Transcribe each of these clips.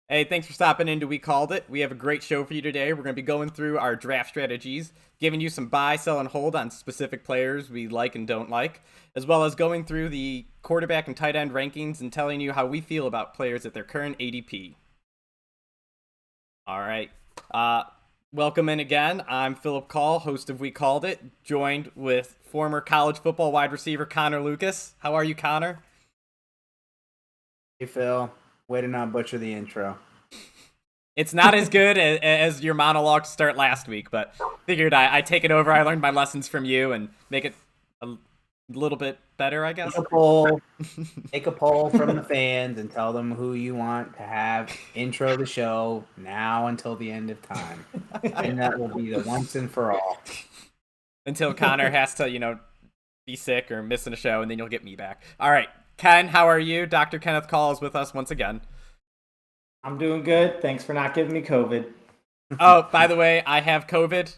Hey, thanks for stopping into We Called It. We have a great show for you today. We're going to be going through our draft strategies, giving you some buy, sell, and hold on specific players we like and don't like, as well as going through the quarterback and tight end rankings and telling you how we feel about players at their current ADP. All right. Welcome in again. I'm Philip Call, host of We Called It, joined with former college football wide receiver Connor Lucas. How are you, Connor? Hey Phil, way to not butcher the intro. It's not as good as your monologue to start last week, but figured I take it over. I learned my lessons from you and make it a little bit better, I Take guess. a poll, take a poll from the fans and tell them who you want to have intro the show now until the end of time. And that will be the once and for all. Until Connor has to, be sick or missing a show, and then you'll get me back. All right. Ken, how are you? Dr. Kenneth Call is with us once again. I'm doing good. Thanks for not giving me COVID. Oh, by the way, I have COVID.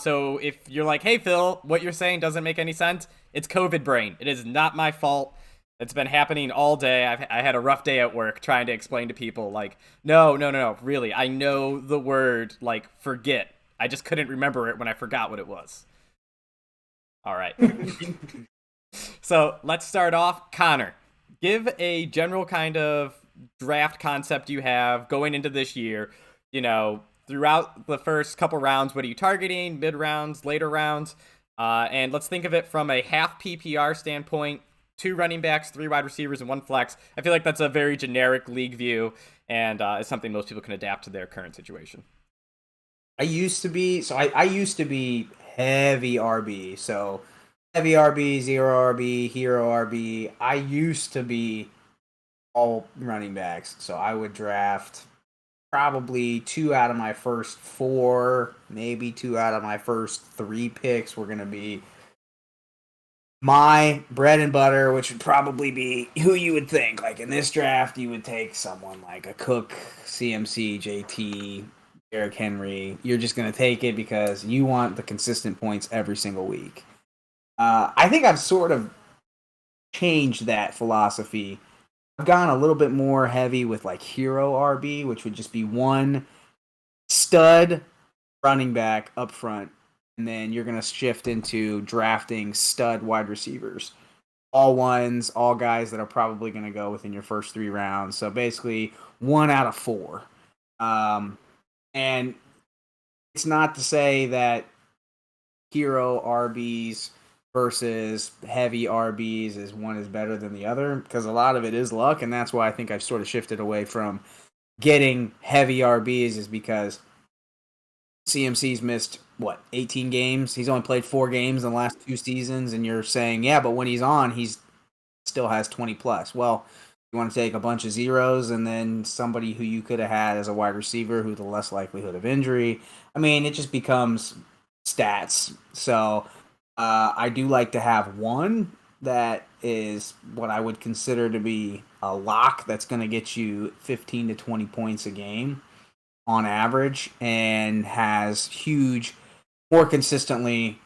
So if you're like, hey, Phil, what you're saying doesn't make any sense, it's COVID brain. It is not my fault. It's been happening all day. I had a rough day at work trying to explain to people, like, no, really. I know the word, like, forget. I just couldn't remember it when I forgot what it was. All right. So let's start off. Connor, give a general kind of draft concept you have going into this year. Throughout the first couple rounds, what are you targeting? Mid rounds, later rounds? And let's think of it from a half PPR standpoint. 2 running backs, 3 wide receivers, and 1 flex. I feel like that's a very generic league view and is something most people can adapt to their current situation. I used to be heavy RB. So heavy RB, zero RB, hero RB. I used to be all running backs. So I would draft probably 2 out of my first 4, maybe 2 out of my first 3 picks were going to be my bread and butter, which would probably be who you would think. Like in this draft, you would take someone like a Cook, CMC, JT, Derrick Henry. You're just going to take it because you want the consistent points every single week. I think I've sort of changed that philosophy. I've gone a little bit more heavy with like hero RB, which would just be one stud running back up front, and then you're going to shift into drafting stud wide receivers. All ones, all guys that are probably going to go within your first 3 rounds. So basically 1 out of 4. And it's not to say that hero RBs versus heavy RBs is one is better than the other, because a lot of it is luck, and that's why I think I've sort of shifted away from getting heavy RBs, is because CMC's missed 18 games. He's only played 4 games in the last 2 seasons, and you're saying, yeah, but when he's on, he's still has 20 plus. Well, you want to take a bunch of zeros and then somebody who you could have had as a wide receiver who the less likelihood of injury. I mean, it just becomes stats. So I do like to have one that is what I would consider to be a lock that's going to get you 15 to 20 points a game on average, and has huge, more consistently,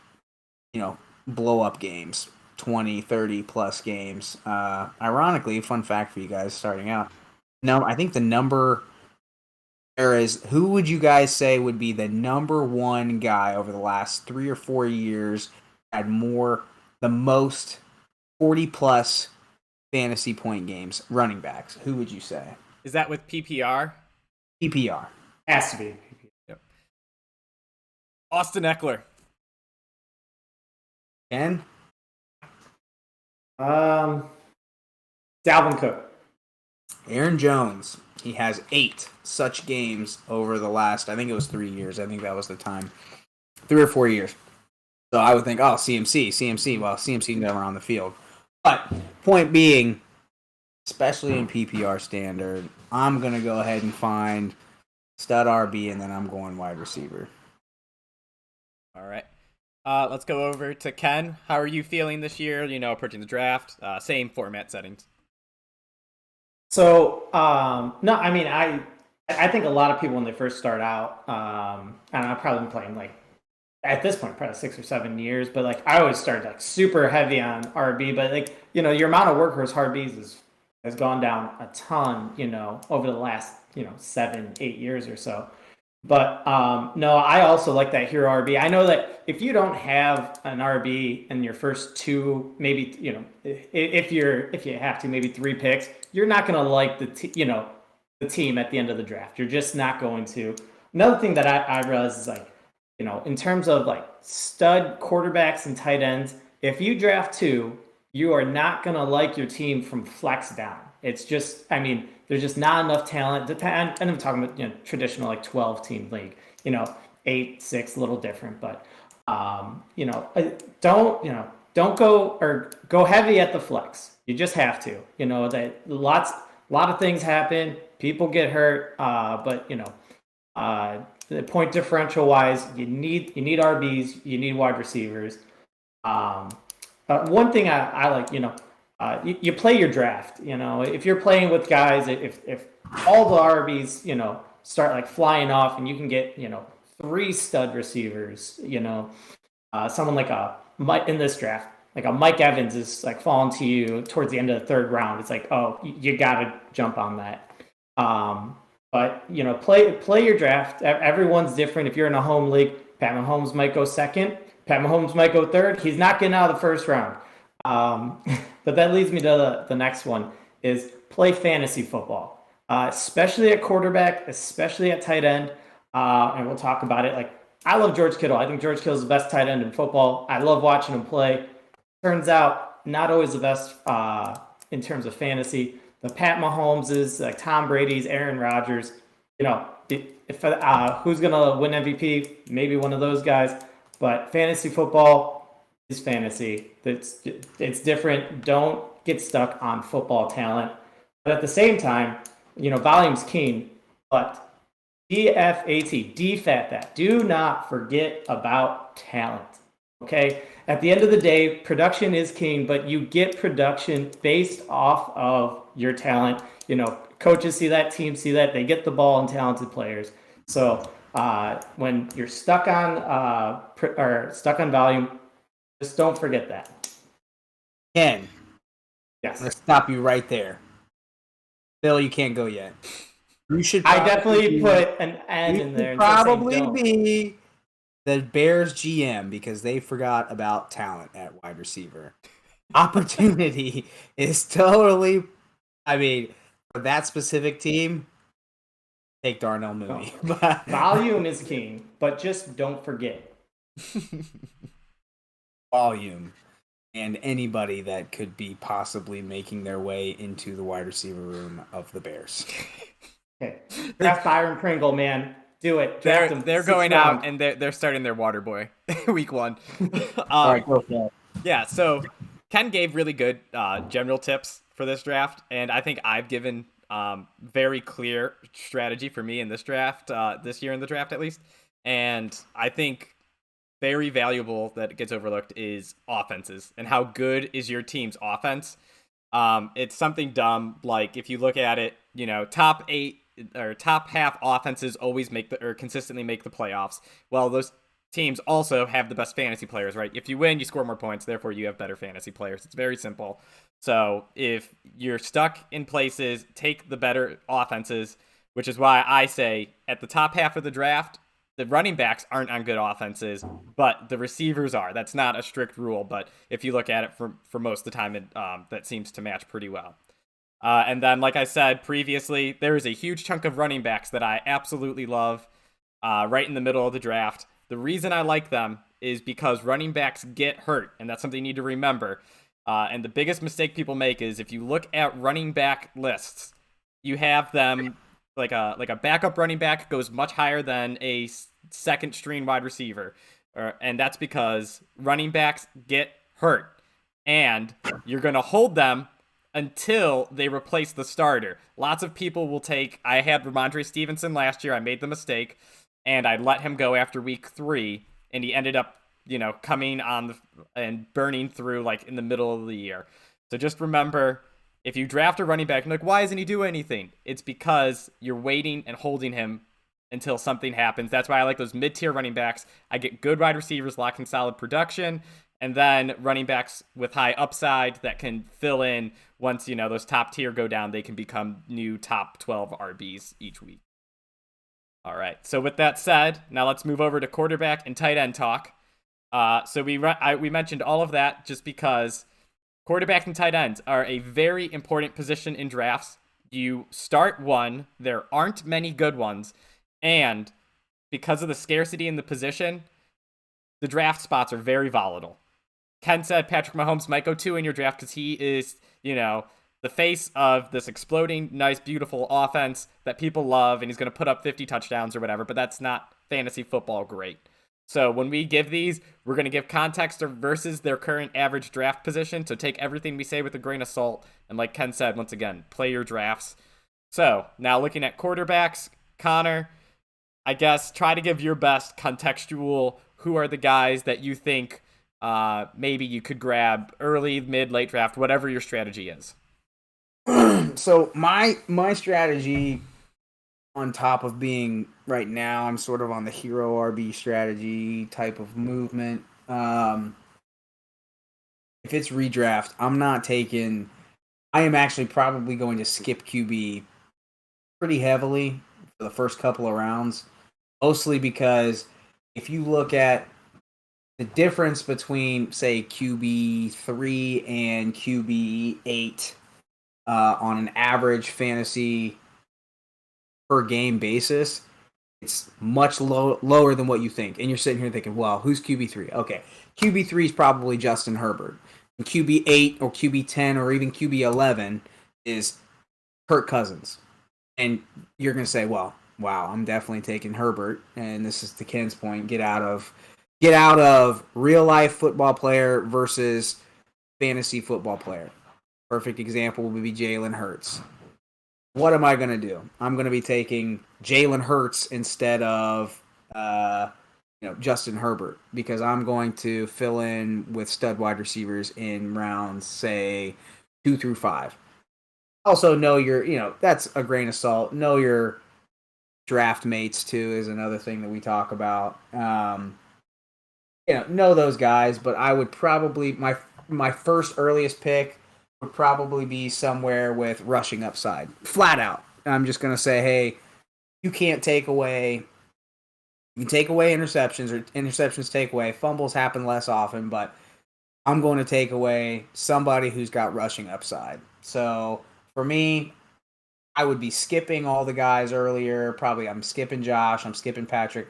blow up games, 20, 30 plus games. Ironically, fun fact for you guys starting out. No, I think the number there is, who would you guys say would be the number one guy over the last 3 or 4 years had the most 40 plus fantasy point games, running backs? Who would you say? Is that with PPR? PPR. Has to be. Yep. Austin Eckler. Ken? Dalvin Cook. Aaron Jones. He has 8 such games over the last, I think it was 3 years. I think that was the time. 3 or 4 years. So I would think, CMC. Well, CMC never on the field. But point being, especially in PPR standard, I'm going to go ahead and find stud RB, and then I'm going wide receiver. All right. Let's go over to Ken. How are you feeling this year? Approaching the draft. Same format settings. So, no, I mean, I think a lot of people when they first start out, and I've probably been playing like at this point probably 6 or 7 years, but like I always started like super heavy on RB, but like your amount of workhorse RBs has gone down a ton, over the last 7-8 years or so. But no, I also like that hero RB. I know that if you don't have an RB in your first two, maybe if you have to, maybe 3 picks, you're not going to like the team at the end of the draft. You're just not going to. Another thing that I realize is in terms of stud quarterbacks and tight ends, if you draft 2, you are not going to like your team from flex down. It's just, there's just not enough talent. And I'm talking about traditional 12-team league. 8-6, a little different, but don't go heavy at the flex. You just have to. That a lot of things happen. People get hurt, but the point differential wise, you need RBs, you need wide receivers. One thing I like, you play your draft. If you're playing with guys, if all the RBs, start flying off, and you can get 3 stud receivers, someone like in this draft, like a Mike Evans is falling to you towards the end of the 3rd round. It's oh, you gotta jump on that. But play your draft. Everyone's different. If you're in a home league, Pat Mahomes might go 2nd. Pat Mahomes might go 3rd. He's not getting out of the 1st round. But that leads me to the next one: is play fantasy football, especially at quarterback, especially at tight end. And we'll talk about it. I love George Kittle. I think George Kittle is the best tight end in football. I love watching him play. Turns out, not always the best in terms of fantasy. The Pat Mahomeses, Tom Brady's, Aaron Rodgers. Who's gonna win MVP? Maybe one of those guys. But fantasy football is fantasy. It's different. Don't get stuck on football talent. But at the same time, volume's king. But DFAT that. Do not forget about talent. Okay? At the end of the day, production is king, but you get production based off of your talent. Coaches see that, teams see that, they get the ball and talented players. So when you're stuck on volume, just don't forget that. Ken, yes, I'm gonna stop you right there. Phil, you can't go yet. You should. I definitely put an N in there. Probably be the Bears GM because they forgot about talent at wide receiver. Opportunity is totally. For that specific team, take Darnell Mooney. Volume is king, but just don't forget. Volume. And anybody that could be possibly making their way into the wide receiver room of the Bears. Okay. Draft Byron Pringle, man. Do it. They're going out and they're starting their water boy week 1. All right, go for it. Yeah, so Ken gave really good general tips for this draft, and I think I've given very clear strategy for me in this draft, this year in the draft at least. And I think very valuable that gets overlooked is offenses and how good is your team's offense. It's something dumb, like if you look at it, top 8 or top half offenses always consistently make the playoffs. Well, those teams also have the best fantasy players, right? If you win, you score more points, therefore you have better fantasy players. It's very simple. So if you're stuck in places, take the better offenses, which is why I say at the top half of the draft, the running backs aren't on good offenses, but the receivers are. That's not a strict rule, but if you look at it for most of the time, that seems to match pretty well. And then, like I said previously, there is a huge chunk of running backs that I absolutely love right in the middle of the draft. The reason I like them is because running backs get hurt, and that's something you need to remember. And the biggest mistake people make is if you look at running back lists, you have them like a backup running back goes much higher than a second string wide receiver. And that's because running backs get hurt, and you're going to hold them until they replace the starter. Lots of people will I had Rhamondre Stevenson last year. I made the mistake, and I let him go after week 3, and he ended up, coming on and burning through in the middle of the year. So just remember, if you draft a running back, why isn't he doing anything? It's because you're waiting and holding him until something happens. That's why I like those mid-tier running backs. I get good wide receivers, lock in solid production, and then running backs with high upside that can fill in once, those top tier go down, they can become new top 12 RBs each week. All right. So with that said, now let's move over to quarterback and tight end talk. So we mentioned all of that just because quarterback and tight ends are a very important position in drafts. You start one, there aren't many good ones, and because of the scarcity in the position, the draft spots are very volatile. Ken said Patrick Mahomes might go 2 in your draft because he is, the face of this exploding, nice, beautiful offense that people love, and he's going to put up 50 touchdowns or whatever, but that's not fantasy football great. So when we give these, we're going to give context versus their current average draft position. So take everything we say with a grain of salt. And like Ken said, once again, play your drafts. So now looking at quarterbacks, Connor, I guess try to give your best contextual. Who are the guys that you think maybe you could grab early, mid, late draft, whatever your strategy is? So my strategy, on top of being right now, I'm sort of on the hero RB strategy type of movement. If it's redraft, I am actually probably going to skip QB pretty heavily for the first couple of rounds, mostly because if you look at the difference between, say, QB3 and QB8 on an average fantasy per game basis, it's much lower than what you think. And you're sitting here thinking, well, who's QB3? Okay, QB3 is probably Justin Herbert. And QB8 or QB10 or even QB11 is Kirk Cousins. And you're going to say, well, wow, I'm definitely taking Herbert. And this is to Ken's point, get out of real life football player versus fantasy football player. Perfect example would be Jalen Hurts. What am I going to do? I'm going to be taking Jalen Hurts instead of Justin Herbert, because I'm going to fill in with stud wide receivers in rounds, say, 2 through 5. Also, know your, that's a grain of salt. Know your draft mates, too, is another thing that we talk about. Know those guys, but I would probably, my first earliest pick would probably be somewhere with rushing upside. Flat out. I'm just going to say, hey, you can take away interceptions, or interceptions take away. Fumbles happen less often, but I'm going to take away somebody who's got rushing upside. So for me, I would be skipping all the guys earlier. Probably I'm skipping Josh, I'm skipping Patrick,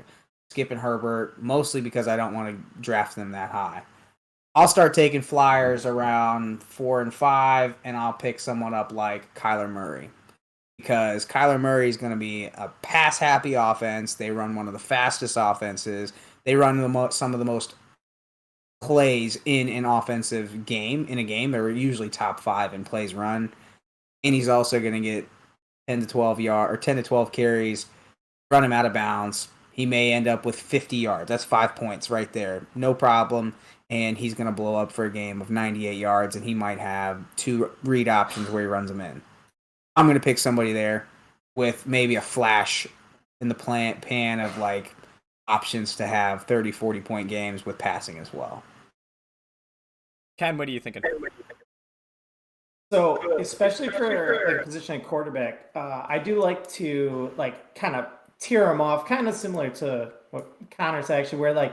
skipping Herbert, mostly because I don't want to draft them that high. I'll start taking flyers around 4 and 5, and I'll pick someone up like Kyler Murray, because Kyler Murray is going to be a pass-happy offense. They run one of the fastest offenses. They run some of the most plays in an offensive game. In a game, they're usually top 5 in plays run, and he's also going to get 10 to 12 carries, run him out of bounds. He may end up with 50 yards. That's 5 points right there. No problem. And he's going to blow up for a game of 98 yards, and he might have 2 read options where he runs them in. I'm going to pick somebody there with maybe a flash in the pan of like options to have 30, 40-point games with passing as well. Ken, what are you thinking? So, especially for like position at quarterback, I do like to kind of tier them off, kind of similar to what Connor said, actually, where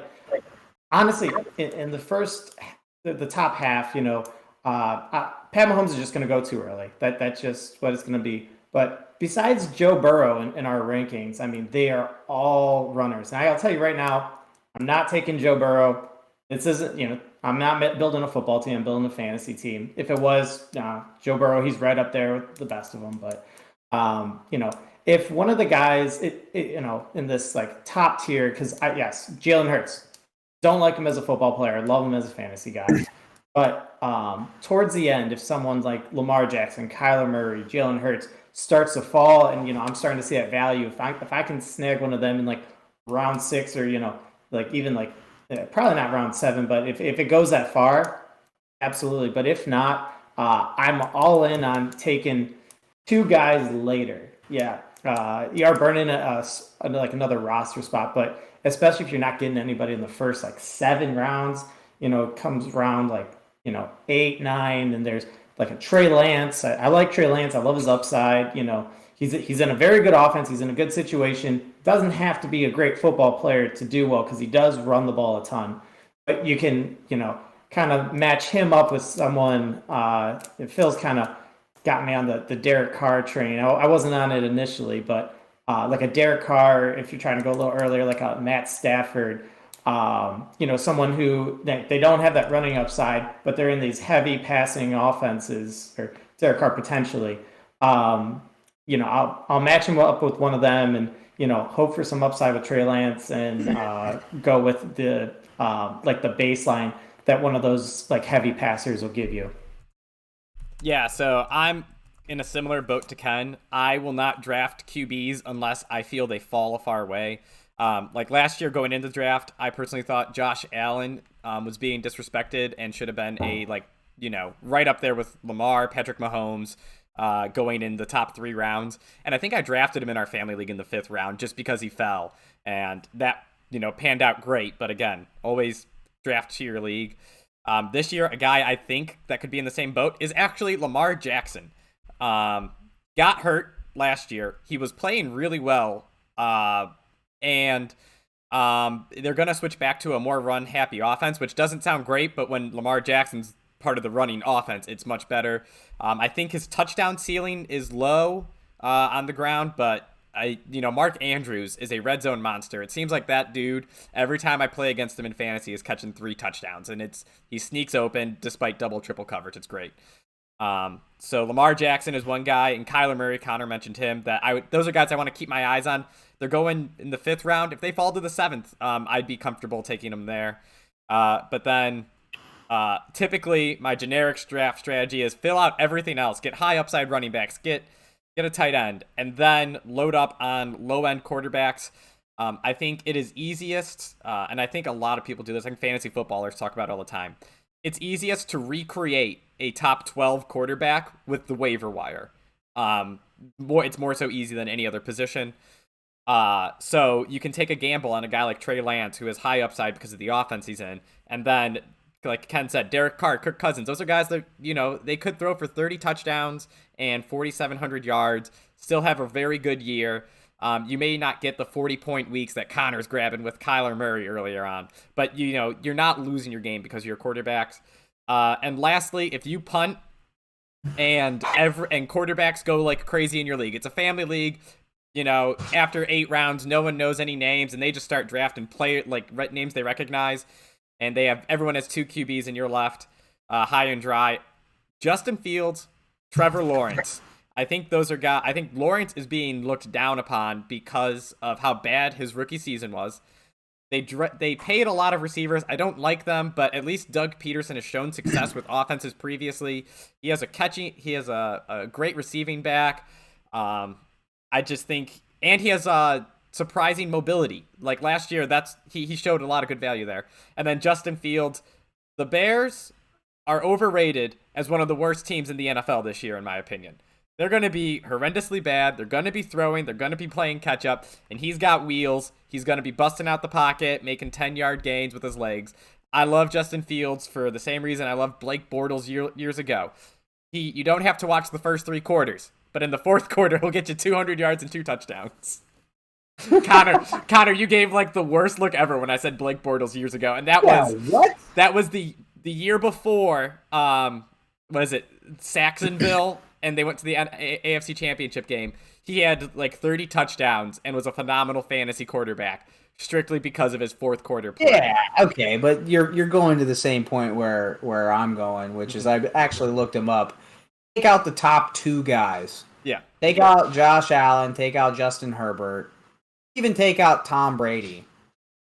honestly, in the top half, Pat Mahomes is just going to go too early. That's just what it's going to be. But besides Joe Burrow in our rankings, I mean, they are all runners. And I'll tell you right now, I'm not taking Joe Burrow. This isn't, I'm not building a football team. I'm building a fantasy team. If it was Joe Burrow, he's right up there with the best of them. But, if one of the guys, in this top tier, because yes, Jalen Hurts. Don't like him as a football player. Love him as a fantasy guy. But towards the end, if someone like Lamar Jackson, Kyler Murray, Jalen Hurts starts to fall, and I'm starting to see that value. If I can snag one of them in round 6, or even probably not round 7, but if it goes that far, absolutely. But if not, I'm all in on taking 2 guys later. Yeah, you are burning another roster spot, but especially if you're not getting anybody in the first 7 rounds, comes around like 8, 9, and there's like a Trey Lance. I like Trey Lance. I love his upside. He's in a very good offense. He's in a good situation. Doesn't have to be a great football player to do well because he does run the ball a ton. But you can, kind of match him up with someone. Phil's kind of got me on the Derrick Carr train. I wasn't on it initially, but like a Derrick Carr, if you're trying to go a little earlier, like a Matt Stafford, someone who they don't have that running upside, but they're in these heavy passing offenses, or Derek Carr potentially. I'll match him up with one of them, and hope for some upside with Trey Lance, and go with the the baseline that one of those like heavy passers will give you. Yeah, so I'm in a similar boat to Ken. I will not draft QBs unless I feel they fall a far way. Like last year going into the draft, I personally thought Josh Allen was being disrespected and should have been right up there with Lamar, Patrick Mahomes, going in the top 3 rounds. And I think I drafted him in our family league in the 5th round just because he fell. And that, panned out great. But again, always draft to your league. This year, a guy I think that could be in the same boat is actually Lamar Jackson. Got hurt last year. He was playing really well. And they're going to switch back to a more run-happy offense, which doesn't sound great, but when Lamar Jackson's part of the running offense, it's much better. I think his touchdown ceiling is low on the ground, but Mark Andrews is a red zone monster. It seems like that dude, every time I play against him in fantasy, is catching 3 touchdowns, and he sneaks open despite double, triple coverage. It's great. So Lamar Jackson is one guy, and Kyler Murray, Connor mentioned him, those are guys I want to keep my eyes on. They're going in the 5th round. If they fall to the 7th, I'd be comfortable taking them there. But then typically my generic draft strategy is fill out everything else, get high upside running backs, get a tight end, and then load up on low end quarterbacks. I think it is easiest, and I think a lot of people do this. I think fantasy footballers talk about it all the time. It's easiest to recreate a top 12 quarterback with the waiver wire. It's more so easy than any other position. So you can take a gamble on a guy like Trey Lance, who has high upside because of the offense he's in. And then, like Ken said, Derek Carr, Kirk Cousins, those are guys that, they could throw for 30 touchdowns and 4,700 yards, still have a very good year. You may not get the 40-point weeks that Connor's grabbing with Kyler Murray earlier on, but you're not losing your game because of your quarterbacks. And lastly, if you punt and quarterbacks go like crazy in your league, it's a family league. After 8 rounds, no one knows any names, and they just start drafting names they recognize, and everyone has 2 QBs in your left, high and dry. Justin Fields, Trevor Lawrence. I think those are guys. I think Lawrence is being looked down upon because of how bad his rookie season was. They paid a lot of receivers. I don't like them, but at least Doug Peterson has shown success with offenses previously. He has a great receiving back. I just think, and he has surprising mobility. Like last year, he showed a lot of good value there. And then Justin Fields, the Bears are overrated as one of the worst teams in the NFL this year, in my opinion. They're going to be horrendously bad. They're going to be throwing. They're going to be playing catch up. And he's got wheels. He's going to be busting out the pocket, making 10-yard gains with his legs. I love Justin Fields for the same reason I loved Blake Bortles years ago. You don't have to watch the first 3 quarters, but in the 4th quarter, he'll get you 200 yards and 2 touchdowns. Connor, you gave like the worst look ever when I said Blake Bortles years ago, and that was the year before. What is it? Saxonville. And they went to the AFC Championship game. He had like 30 touchdowns and was a phenomenal fantasy quarterback, strictly because of his 4th quarter play. Yeah, okay, but you're going to the same point where I'm going, which is I actually looked him up. Take out the top 2 guys. Yeah. Take out Josh Allen, take out Justin Herbert, even take out Tom Brady.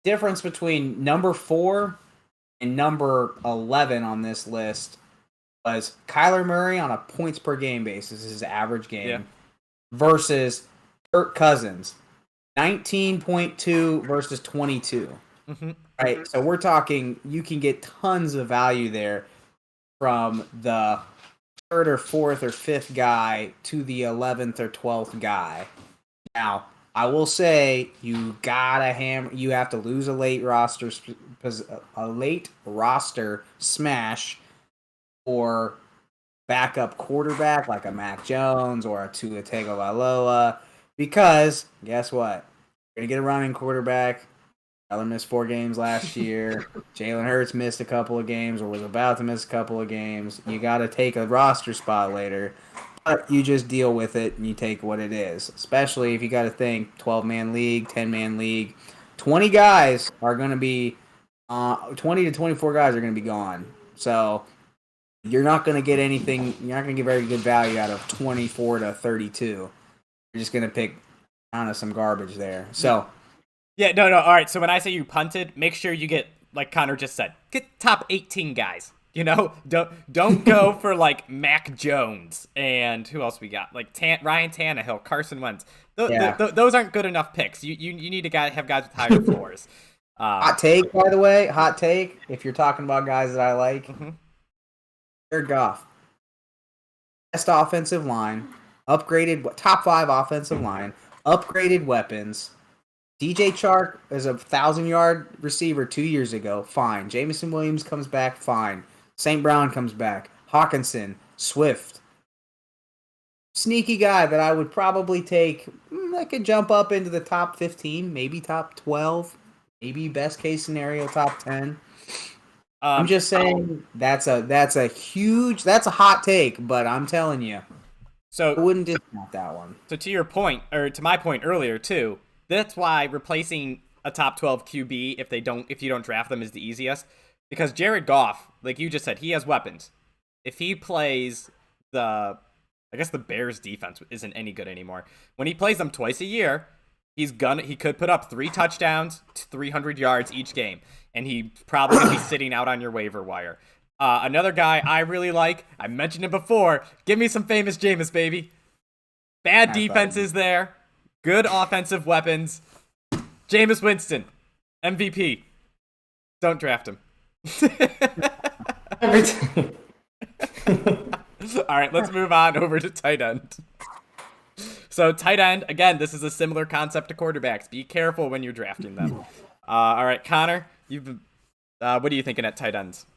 Difference between number 4 and number 11 on this list was Kyler Murray on a points per game basis, his average game, versus Kirk Cousins, 19.2 versus 22. Mm-hmm. Right, so we're talking you can get tons of value there from the 3rd or 4th or 5th guy to the 11th or 12th guy. Now, I will say you have to lose a late roster smash or backup quarterback like a Mac Jones or a Tua Tagovailoa, because guess what? You're gonna get a running quarterback. Kyler missed 4 games last year. Jalen Hurts missed a couple of games or was about to miss a couple of games. You got to take a roster spot later. But you just deal with it and you take what it is. Especially if you got to think 12-man league, 10-man league. 20 guys are going to be 20 to 24 guys are going to be gone. So you're not going to get anything. You're not going to get very good value out of 24 to 32. You're just going to pick some garbage there. So. Yeah, no. All right, so when I say you punted, make sure you get, like Connor just said, get top 18 guys. You know, don't go for like Mac Jones and who else we got? Like Ryan Tannehill, Carson Wentz. Those aren't good enough picks. You need to have guys with higher floors. Hot take, by the way. Hot take. If you're talking about guys that I like, Jared Goff, best offensive line, upgraded top 5 offensive line, upgraded weapons. DJ Chark is a 1,000-yard receiver 2 years ago. Fine. Jameson Williams comes back. Fine. St. Brown comes back. Hawkinson, Swift. Sneaky guy that I would probably take. I could jump up into the top 15, maybe top 12, maybe best case scenario top 10. I'm just saying that's a hot take, but I'm telling you, so I wouldn't discount that one. So to your point, or to my point earlier too, that's why replacing a top 12 QB if you don't draft them is the easiest. Because Jared Goff, like you just said, he has weapons. If he plays I guess the Bears defense isn't any good anymore. When he plays them twice a year, he could put up 3 touchdowns, 300 yards each game, and he probably could be sitting out on your waiver wire. Another guy I really like, I mentioned him before. Give me some famous Jameis, baby. Bad defenses there, good offensive weapons. Jameis Winston, MVP. Don't draft him. Every time. All right, let's move on over to tight end. So tight end, again, this is a similar concept to quarterbacks. Be careful when you're drafting them. All right, Connor, what are you thinking at tight ends?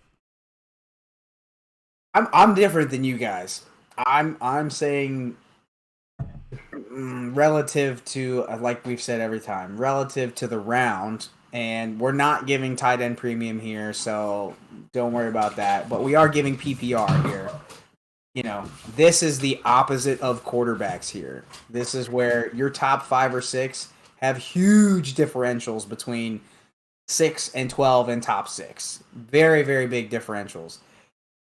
I'm different than you guys. I'm saying relative to, like we've said every time, relative to the round. And we're not giving tight end premium here, so don't worry about that. But we are giving PPR here. You know, this is the opposite of quarterbacks here. This is where your top 5 or 6 have huge differentials between 6 and 12 and top 6. Very, very big differentials.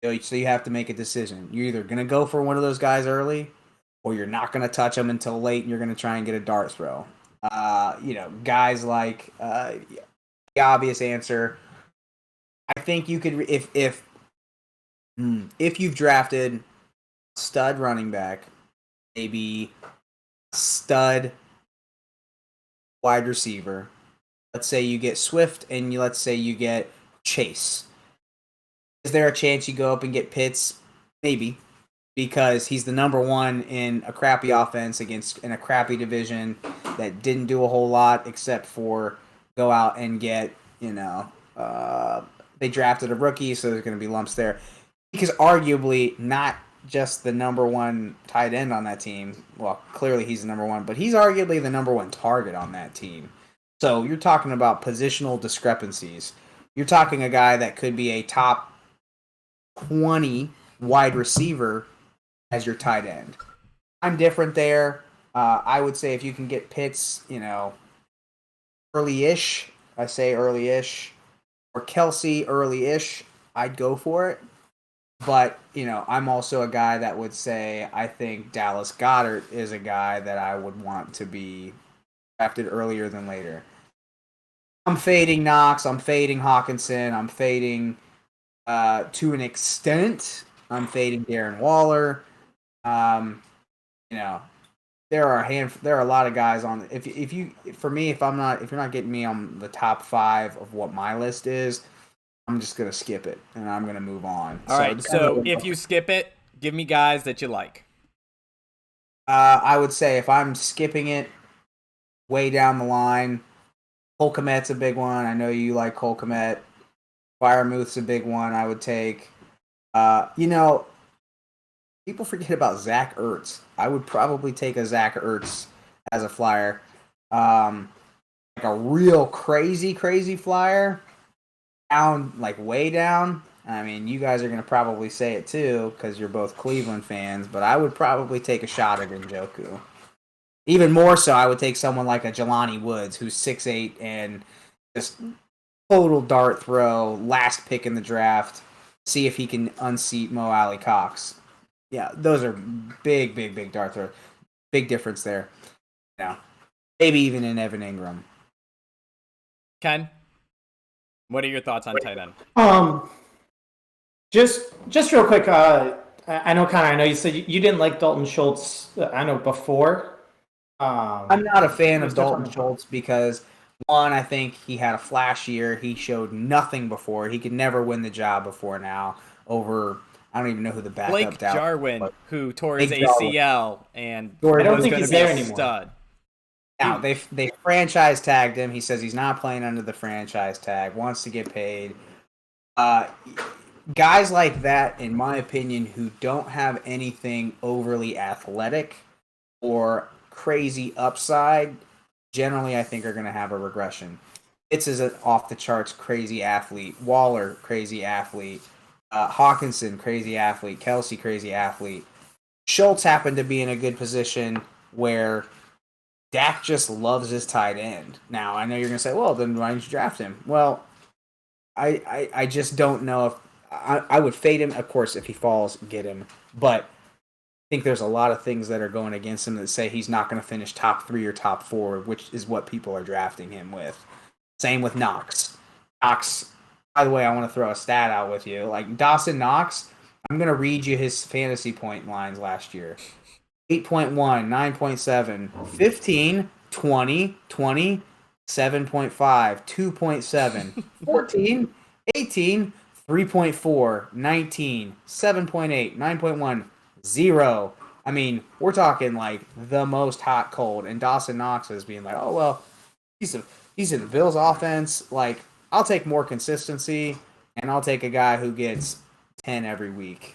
So you have to make a decision. You're either going to go for one of those guys early, or you're not going to touch them until late, and you're going to try and get a dart throw. Guys like the obvious answer. I think you could if you've drafted stud running back, maybe stud wide receiver. Let's say you get Swift, and let's say you get Chase. Is there a chance you go up and get Pitts? Maybe. Because he's the number 1 in a crappy offense in a crappy division that didn't do a whole lot except for go out and get, they drafted a rookie, so there's going to be lumps there. Because arguably not just the number 1 tight end on that team. Well, clearly he's the number 1, but he's arguably the number 1 target on that team. So you're talking about positional discrepancies. You're talking a guy that could be a top 20 wide receiver as your tight end. I'm different there. I would say if you can get Pitts, early-ish, I say early-ish, or Kelsey early-ish, I'd go for it. But, I'm also a guy that would say I think Dallas Goedert is a guy that I would want to be drafted earlier than later. I'm fading Knox. I'm fading Hawkinson. I'm fading, to an extent, I'm fading Darren Waller. There are a lot of guys on. If you're not getting me on the top 5 of what my list is, I'm just gonna skip it and I'm gonna move on. All right. So if you skip it, give me guys that you like. I would say if I'm skipping it, way down the line, Cole Kmet's a big one. I know you like Cole Kmet. Firemouth's a big one I would take. People forget about Zach Ertz. I would probably take a Zach Ertz as a flyer. Like a real crazy flyer. Down, like way down. I mean, you guys are going to probably say it too because you're both Cleveland fans, but I would probably take a shot at Njoku. Even more so, I would take someone like a Jelani Woods, who's 6'8", and just total dart throw, last pick in the draft, see if he can unseat Mo Alley Cox. Yeah, those are big dart throws. Big difference there. Yeah, maybe even in Evan Ingram. Ken, what are your thoughts on tight end? Just real quick. I know, Connor. I know you said you didn't like Dalton Schultz. I know before. I'm not a fan of Dalton Schultz because, one, I think he had a flash year. He showed nothing before. He could never win the job before now over, I don't even know who the backup Blake Jarwin, who tore his ACL and I don't think he's there anymore. Stud. Now, they franchise tagged him. He says he's not playing under the franchise tag, wants to get paid. Guys like that, in my opinion, who don't have anything overly athletic or crazy upside, generally I think are going to have a regression. Fitz is an off-the-charts crazy athlete. Waller, crazy athlete. Hawkinson, crazy athlete. Kelsey, crazy athlete. Schultz happened to be in a good position where Dak just loves his tight end. Now, I know you're going to say, well, then why didn't you draft him? Well, I just don't know if I would fade him. Of course, if he falls, get him. But I think there's a lot of things that are going against him that say he's not going to finish top 3 or top 4, which is what people are drafting him with. Same with Knox. Knox, by the way, I want to throw a stat out with you. Like Dawson Knox, I'm going to read you his fantasy point lines last year. 8.1, 9.7, 15, 20, 20, 7.5, 2.7, 14, 18, 3.4, 19, 7.8, 9.1, 0. I mean, we're talking like the most hot cold, and Dawson Knox is being like, oh, well, he's in the Bills offense. Like, I'll take more consistency, and I'll take a guy who gets 10 every week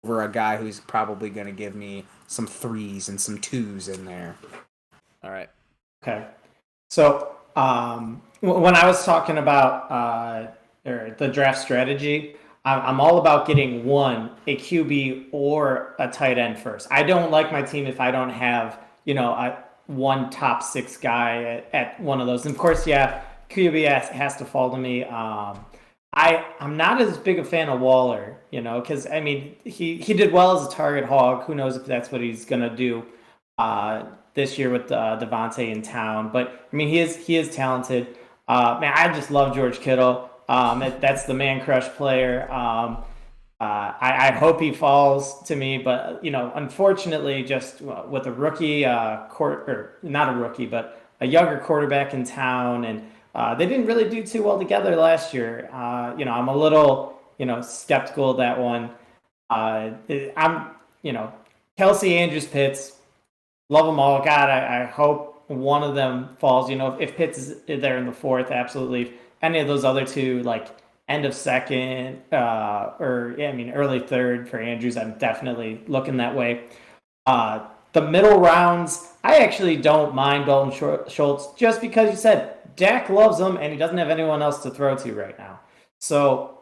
over a guy who's probably going to give me some 3s and some 2s in there. All right. Okay. So when I was talking about the draft strategy, I'm all about getting a QB or a tight end first. I don't like my team if I don't have, one top 6 guy at one of those. And of course, yeah, QB has to fall to me. I'm not as big a fan of Waller, because I mean he did well as a target hog. Who knows if that's what he's gonna do this year with Davante in town? But I mean he is talented. Man, I just love George Kittle. That's the man crush player. I hope he falls to me, but unfortunately, just with a rookie not a rookie, but a younger quarterback in town, and they didn't really do too well together last year. I'm a little, skeptical of that one. Kelsey, Andrews, Pitts, love them all. God, I hope one of them falls. If Pitts is there in the 4th, absolutely. Any of those other 2, like end of 2nd, early 3rd for Andrews, I'm definitely looking that way. The middle rounds, I actually don't mind Dalton Schultz just because you said Dak loves him and he doesn't have anyone else to throw to right now. So,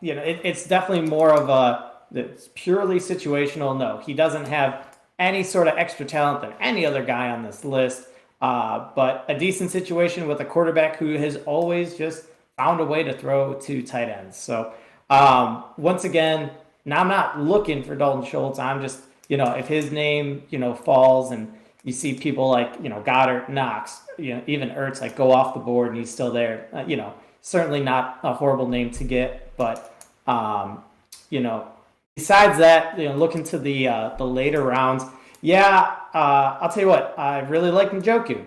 it's definitely more of it's purely situational. No, he doesn't have any sort of extra talent than any other guy on this list. But a decent situation with a quarterback who has always just found a way to throw to tight ends. So, once again, now I'm not looking for Dalton Schultz. I'm just, if his name, falls and you see people like, Goddard, Knox, even Ertz, like go off the board and he's still there, certainly not a horrible name to get. But, besides that, looking to the later rounds, I'll tell you what, I really like Njoku.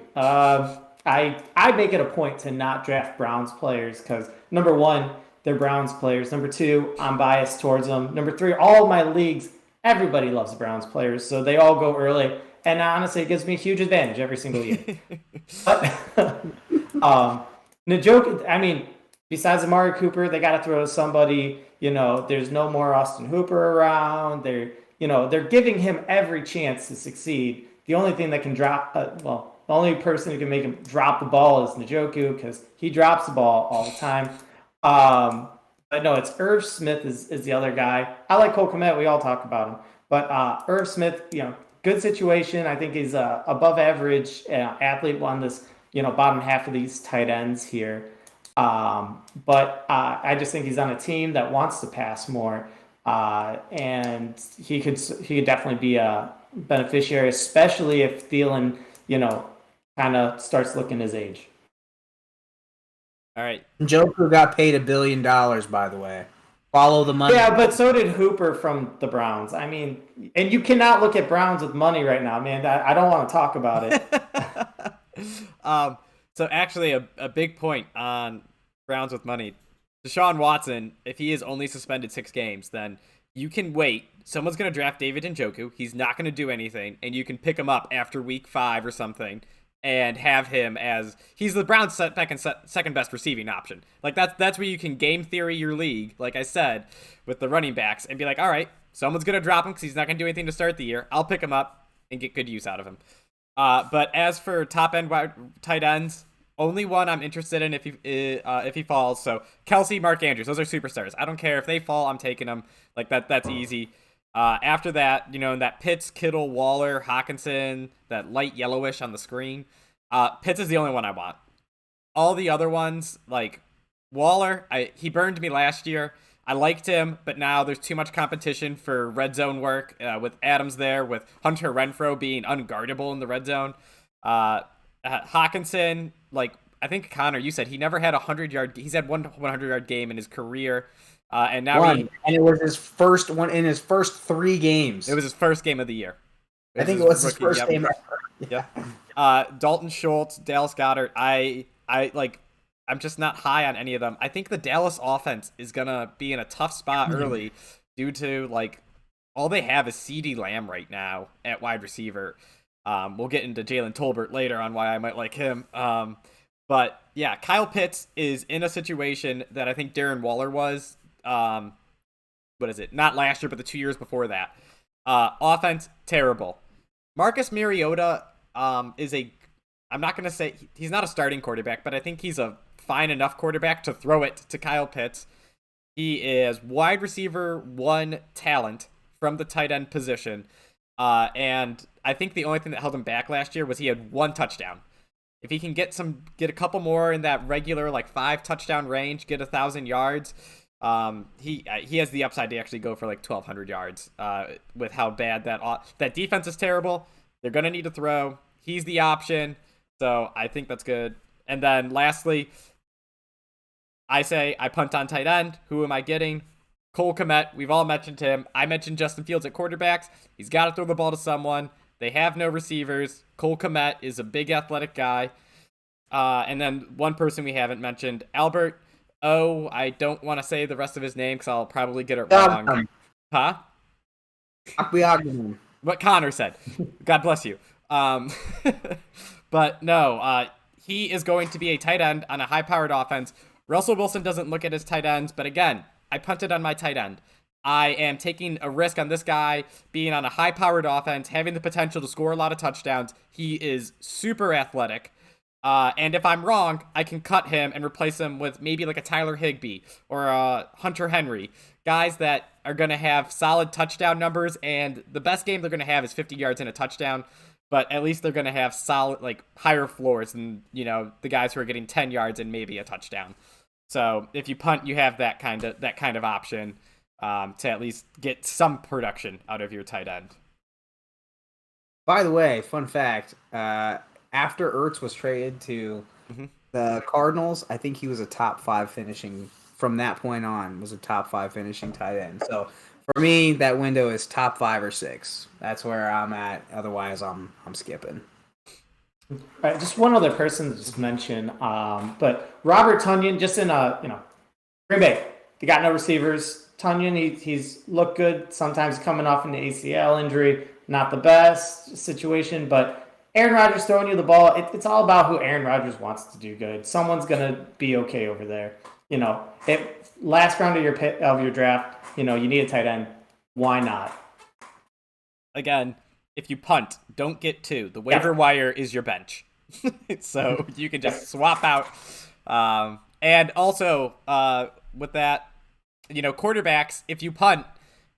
I make it a point to not draft Browns players because, number 1, they're Browns players. Number 2, I'm biased towards them. Number 3, all of my leagues, everybody loves Browns players, so they all go early. And honestly, it gives me a huge advantage every single year. But Njoku, I mean, besides Amari Cooper, they got to throw to somebody. There's no more Austin Hooper around. They're giving him every chance to succeed. The only thing that can the only person who can make him drop the ball is Njoku, because he drops the ball all the time. But no, it's Irv Smith is the other guy. I like Cole Kmet. We all talk about him. But Irv Smith, good situation. I think he's above average athlete on this, bottom half of these tight ends here. But I just think he's on a team that wants to pass more. And he could definitely be a beneficiary, especially if Thielen, kind of starts looking his age. All right. Joker got paid $1 billion, by the way. Follow the money. Yeah, but so did Hooper from the Browns. I mean, and you cannot look at Browns with money right now, man. I don't want to talk about it. So actually, a big point on Browns with money. Deshaun Watson, if he is only suspended 6 games, then you can wait. Someone's going to draft David Njoku. He's not going to do anything, and you can pick him up after week 5 or something and have him as he's the Browns' second best receiving option. Like that's where you can game theory your league, like I said, with the running backs, and be like, all right, someone's going to drop him because he's not going to do anything to start the year. I'll pick him up and get good use out of him. But as for top-end tight ends, only one I'm interested in if he falls. So Kelsey, Mark Andrews, those are superstars. I don't care if they fall. I'm taking them. Like that's easy. After that, in that Pitts, Kittle, Waller, Hawkinson, that light yellowish on the screen. Pitts is the only one I want. All the other ones, like Waller, he burned me last year. I liked him, but now there's too much competition for red zone work with Adams there, with Hunter Renfrow being unguardable in the red zone. Hawkinson, like I think Connor, you said he never had 100-yard. He's had one 100-yard game in his career, and now and it was his first one in his first 3 games. It was his first game of the year. I think it was his first game ever. Yeah. Dalton Schultz, Dallas Goedert. I'm just not high on any of them. I think the Dallas offense is gonna be in a tough spot early due to all they have is Ceedee Lamb right now at wide receiver. We'll get into Jalen Tolbert later on why I might like him. But yeah, Kyle Pitts is in a situation that I think Darren Waller was. What is it? Not last year, but the 2 years before that. Offense, terrible. Marcus Mariota I'm not going to say he's not a starting quarterback, but I think he's a fine enough quarterback to throw it to Kyle Pitts. He is wide receiver 1 talent from the tight end position. And I think the only thing that held him back last year was he had 1 touchdown. If he can get a couple more in that regular 5 touchdown range, get 1,000 yards, he has the upside to actually go for 1,200 yards. With how bad that defense is terrible, they're gonna need to throw. He's the option, so I think that's good. And then lastly, I say I punt on tight end. Who am I getting? Cole Kmet. We've all mentioned him. I mentioned Justin Fields at quarterbacks. He's got to throw the ball to someone. They have no receivers. Cole Kmet is a big athletic guy. And then one person we haven't mentioned, Albert. Oh, I don't want to say the rest of his name because I'll probably get it wrong. Huh? What Connor said. God bless you. But no, he is going to be a tight end on a high-powered offense. Russell Wilson doesn't look at his tight ends, but again, I punted on my tight end. I am taking a risk on this guy being on a high-powered offense, having the potential to score a lot of touchdowns. He is super athletic. And if I'm wrong, I can cut him and replace him with maybe a Tyler Higbee or a Hunter Henry. Guys that are going to have solid touchdown numbers, and the best game they're going to have is 50 yards and a touchdown. But at least they're going to have solid, higher floors than, the guys who are getting 10 yards and maybe a touchdown. So if you punt, you have that kind of option to at least get some production out of your tight end. By the way, fun fact, after Ertz was traded to the Cardinals, I think he was a top 5 finishing, from that point on, was a top 5 finishing tight end. So for me, that window is top 5 or 6. That's where I'm at. Otherwise, I'm skipping. All right, just one other person to just mention, but Robert Tonyan, just in Green Bay, they got no receivers. Tonyan, he's looked good. Sometimes coming off an ACL injury, not the best situation, but Aaron Rodgers throwing you the ball, it's all about who Aaron Rodgers wants to do good. Someone's going to be okay over there. Last round of your draft, you need a tight end. Why not? Again, if you punt, don't get 2. The waiver wire is your bench. So you can just swap out. And also, with that, quarterbacks, if you punt,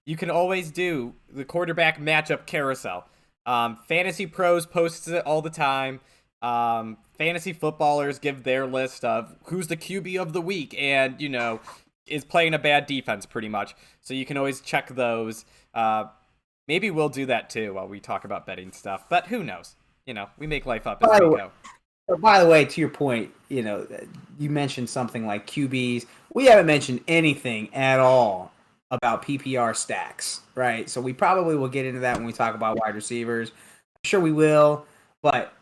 you can always do the quarterback matchup carousel. Fantasy pros posts it all the time. Fantasy footballers give their list of who's the QB of the week and, is playing a bad defense pretty much. So you can always check those. Maybe we'll do that too while we talk about betting stuff, but who knows? We make life up as we go. By the way, to your point, you mentioned something like QBs. We haven't mentioned anything at all about PPR stacks, right? So we probably will get into that when we talk about wide receivers. I'm sure we will, but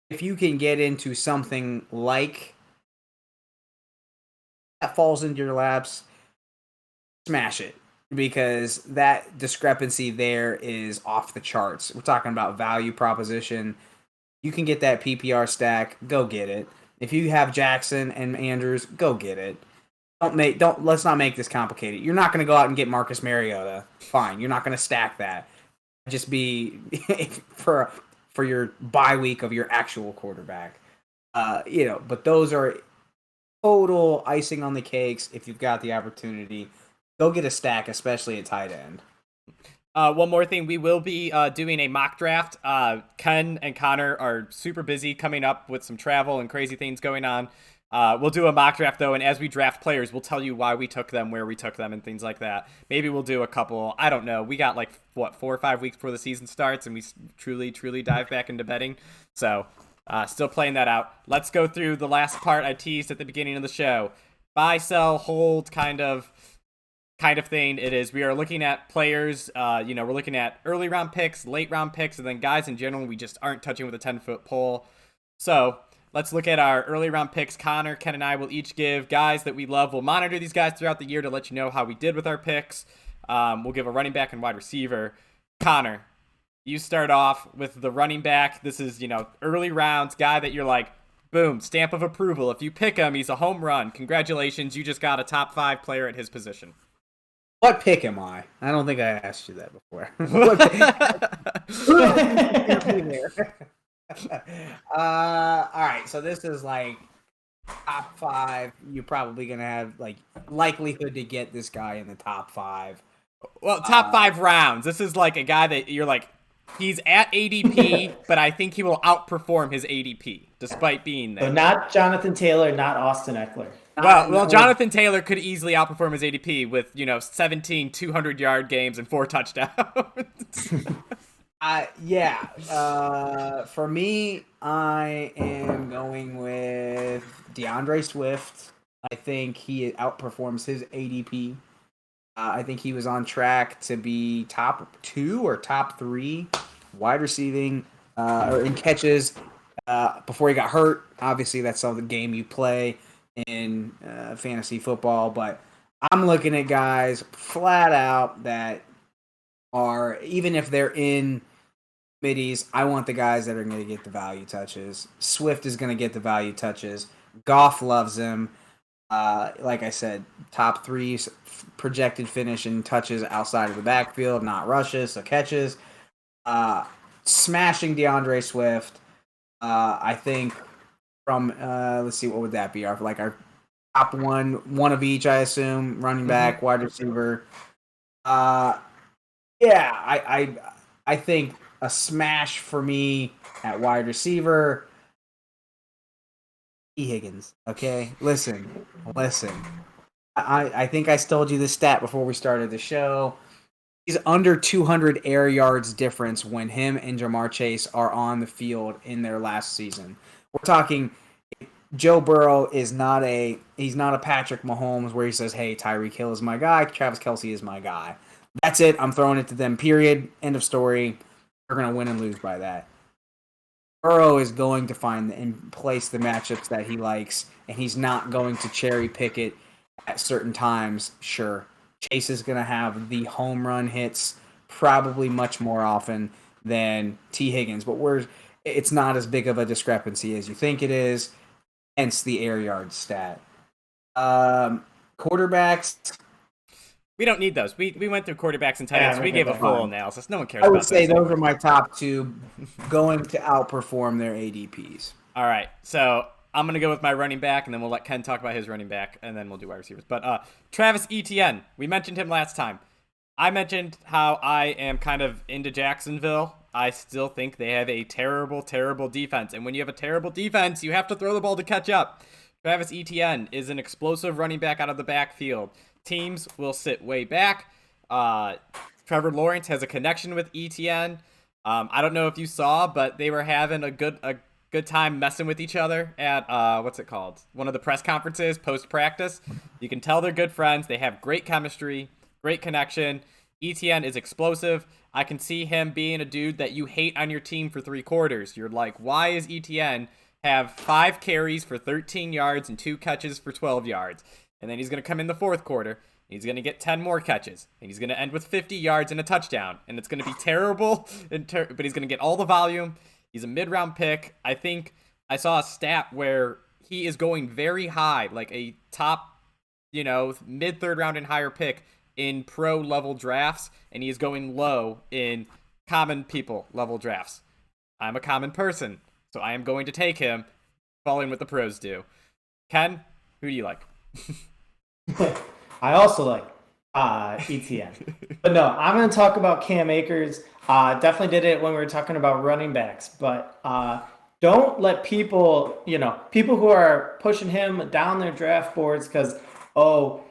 if you can get into something like that falls into your laps, smash it, because that discrepancy there is off the charts. We're talking about value proposition. You can get that PPR stack, go get it. If you have Jackson and Andrews, go get it. Let's not make this complicated. You're not going to go out and get Marcus Mariota. Fine, you're not going to stack that. Just be for your bye week of your actual quarterback. But those are total icing on the cakes if you've got the opportunity. Go get a stack, especially at tight end. One more thing, we will be doing a mock draft. Ken and Connor are super busy coming up with some travel and crazy things going on. We'll do a mock draft, though, and as we draft players, we'll tell you why we took them, where we took them, and things like that. Maybe we'll do a couple. I don't know. We got, 4 or 5 weeks before the season starts, and we truly, truly dive back into betting. So, still playing that out. Let's go through the last part I teased at the beginning of the show. Buy, sell, hold kind of thing it is. We are looking at players, we're looking at early round picks, late round picks, and then guys in general we just aren't touching with a 10-foot pole. So let's look at our early round picks. Connor, Ken, and I will each give guys that we love. We'll monitor these guys throughout the year to let you know how we did with our picks. We'll give a running back and wide receiver. Connor, you start off with the running back. This is, early rounds, guy that you're like, boom, stamp of approval. If you pick him, he's a home run. Congratulations, you just got a top 5 player at his position. What pick am I? I don't think I asked you that before. All right, so this is top 5. You're probably gonna have likelihood to get this guy in the top 5. Well, top 5 rounds. This is a guy that you're he's at ADP, but I think he will outperform his ADP despite being there. So not Jonathan Taylor, not Austin Eckler. Well, Jonathan Taylor could easily outperform his ADP with 17 200-yard games and 4 touchdowns. For me, I am going with Deandre Swift. I think he outperforms his ADP. I think he was on track to be top 2 or top 3 wide receiving or in catches before he got hurt. Obviously, that's the game you play in fantasy football, but I'm looking at guys flat out that are, even if they're in middies, I want the guys that are going to get the value touches. Swift is going to get the value touches. Goff loves him. Like I said, top 3 projected finish in touches outside of the backfield, not rushes, so catches. Smashing DeAndre Swift. I think from, let's see, what would that be? Our top one of each, I assume, running back, wide receiver. I think a smash for me at wide receiver, Higgins. Okay, listen. I think I told you this stat before we started the show. He's under 200 air yards difference when him and Jamar Chase are on the field in their last season. We're talking Joe Burrow he's not a Patrick Mahomes where he says, hey, Tyreek Hill is my guy, Travis Kelce is my guy. That's it. I'm throwing it to them, period. End of story. They're going to win and lose by that. Burrow is going to find and place the matchups that he likes, and he's not going to cherry pick it at certain times. Sure, Chase is going to have the home run hits probably much more often than T. Higgins, but it's not as big of a discrepancy as you think it is, hence the air yard stat. Quarterbacks. We don't need those. We went through quarterbacks and tight ends. We gave a full analysis. No one cares I about would say those are my top two, going to outperform their ADPs. All right, so I'm going to go with my running back, and then we'll let Ken talk about his running back, and then we'll do wide receivers. But Travis Etienne, we mentioned him last time. I mentioned how I am kind of into Jacksonville. I still think they have a terrible, terrible defense. And when you have a terrible defense, you have to throw the ball to catch up. Travis Etienne is an explosive running back out of the backfield. Teams will sit way back. Trevor Lawrence has a connection with Etienne. I don't know if you saw, but they were having a good time messing with each other at what's it called? One of the press conferences post practice. You can tell they're good friends. They have great chemistry, great connection. Etienne is explosive. I can see him being a dude that you hate on your team for 3 quarters. You're like, why is Etienne have 5 carries for 13 yards and 2 catches for 12 yards? And then he's going to come in the 4th quarter. He's going to get 10 more catches. And he's going to end with 50 yards and a touchdown. And it's going to be terrible, but he's going to get all the volume. He's a mid-round pick. I think I saw a stat where he is going very high, like a top, mid-3rd round and higher pick in pro-level drafts. And he is going low in common people level drafts. I'm a common person, so I am going to take him, following what the pros do. Ken, who do you like? I also like Etienne. But no, I'm going to talk about Cam Akers. Definitely did it when we were talking about running backs. But don't let people who are pushing him down their draft boards because,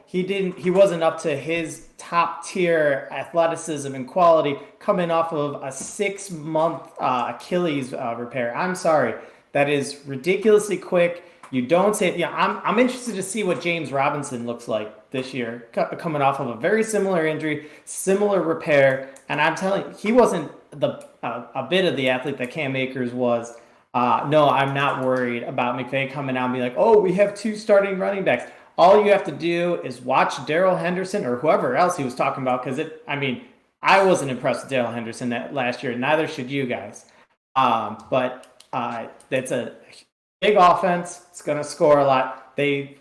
he wasn't up to his top tier athleticism and quality coming off of a 6-month Achilles repair. I'm sorry. That is ridiculously quick. You don't say it. I'm interested to see what James Robinson looks like this year, coming off of a very similar injury, similar repair. And I'm telling you, he wasn't a bit of the athlete that Cam Akers was. No, I'm not worried about McVay coming out and being like, we have 2 starting running backs. All you have to do is watch Darrell Henderson or whoever else he was talking about, because I wasn't impressed with Darrell Henderson that last year. Neither should you guys. But that's a big offense. It's going to score a lot. They,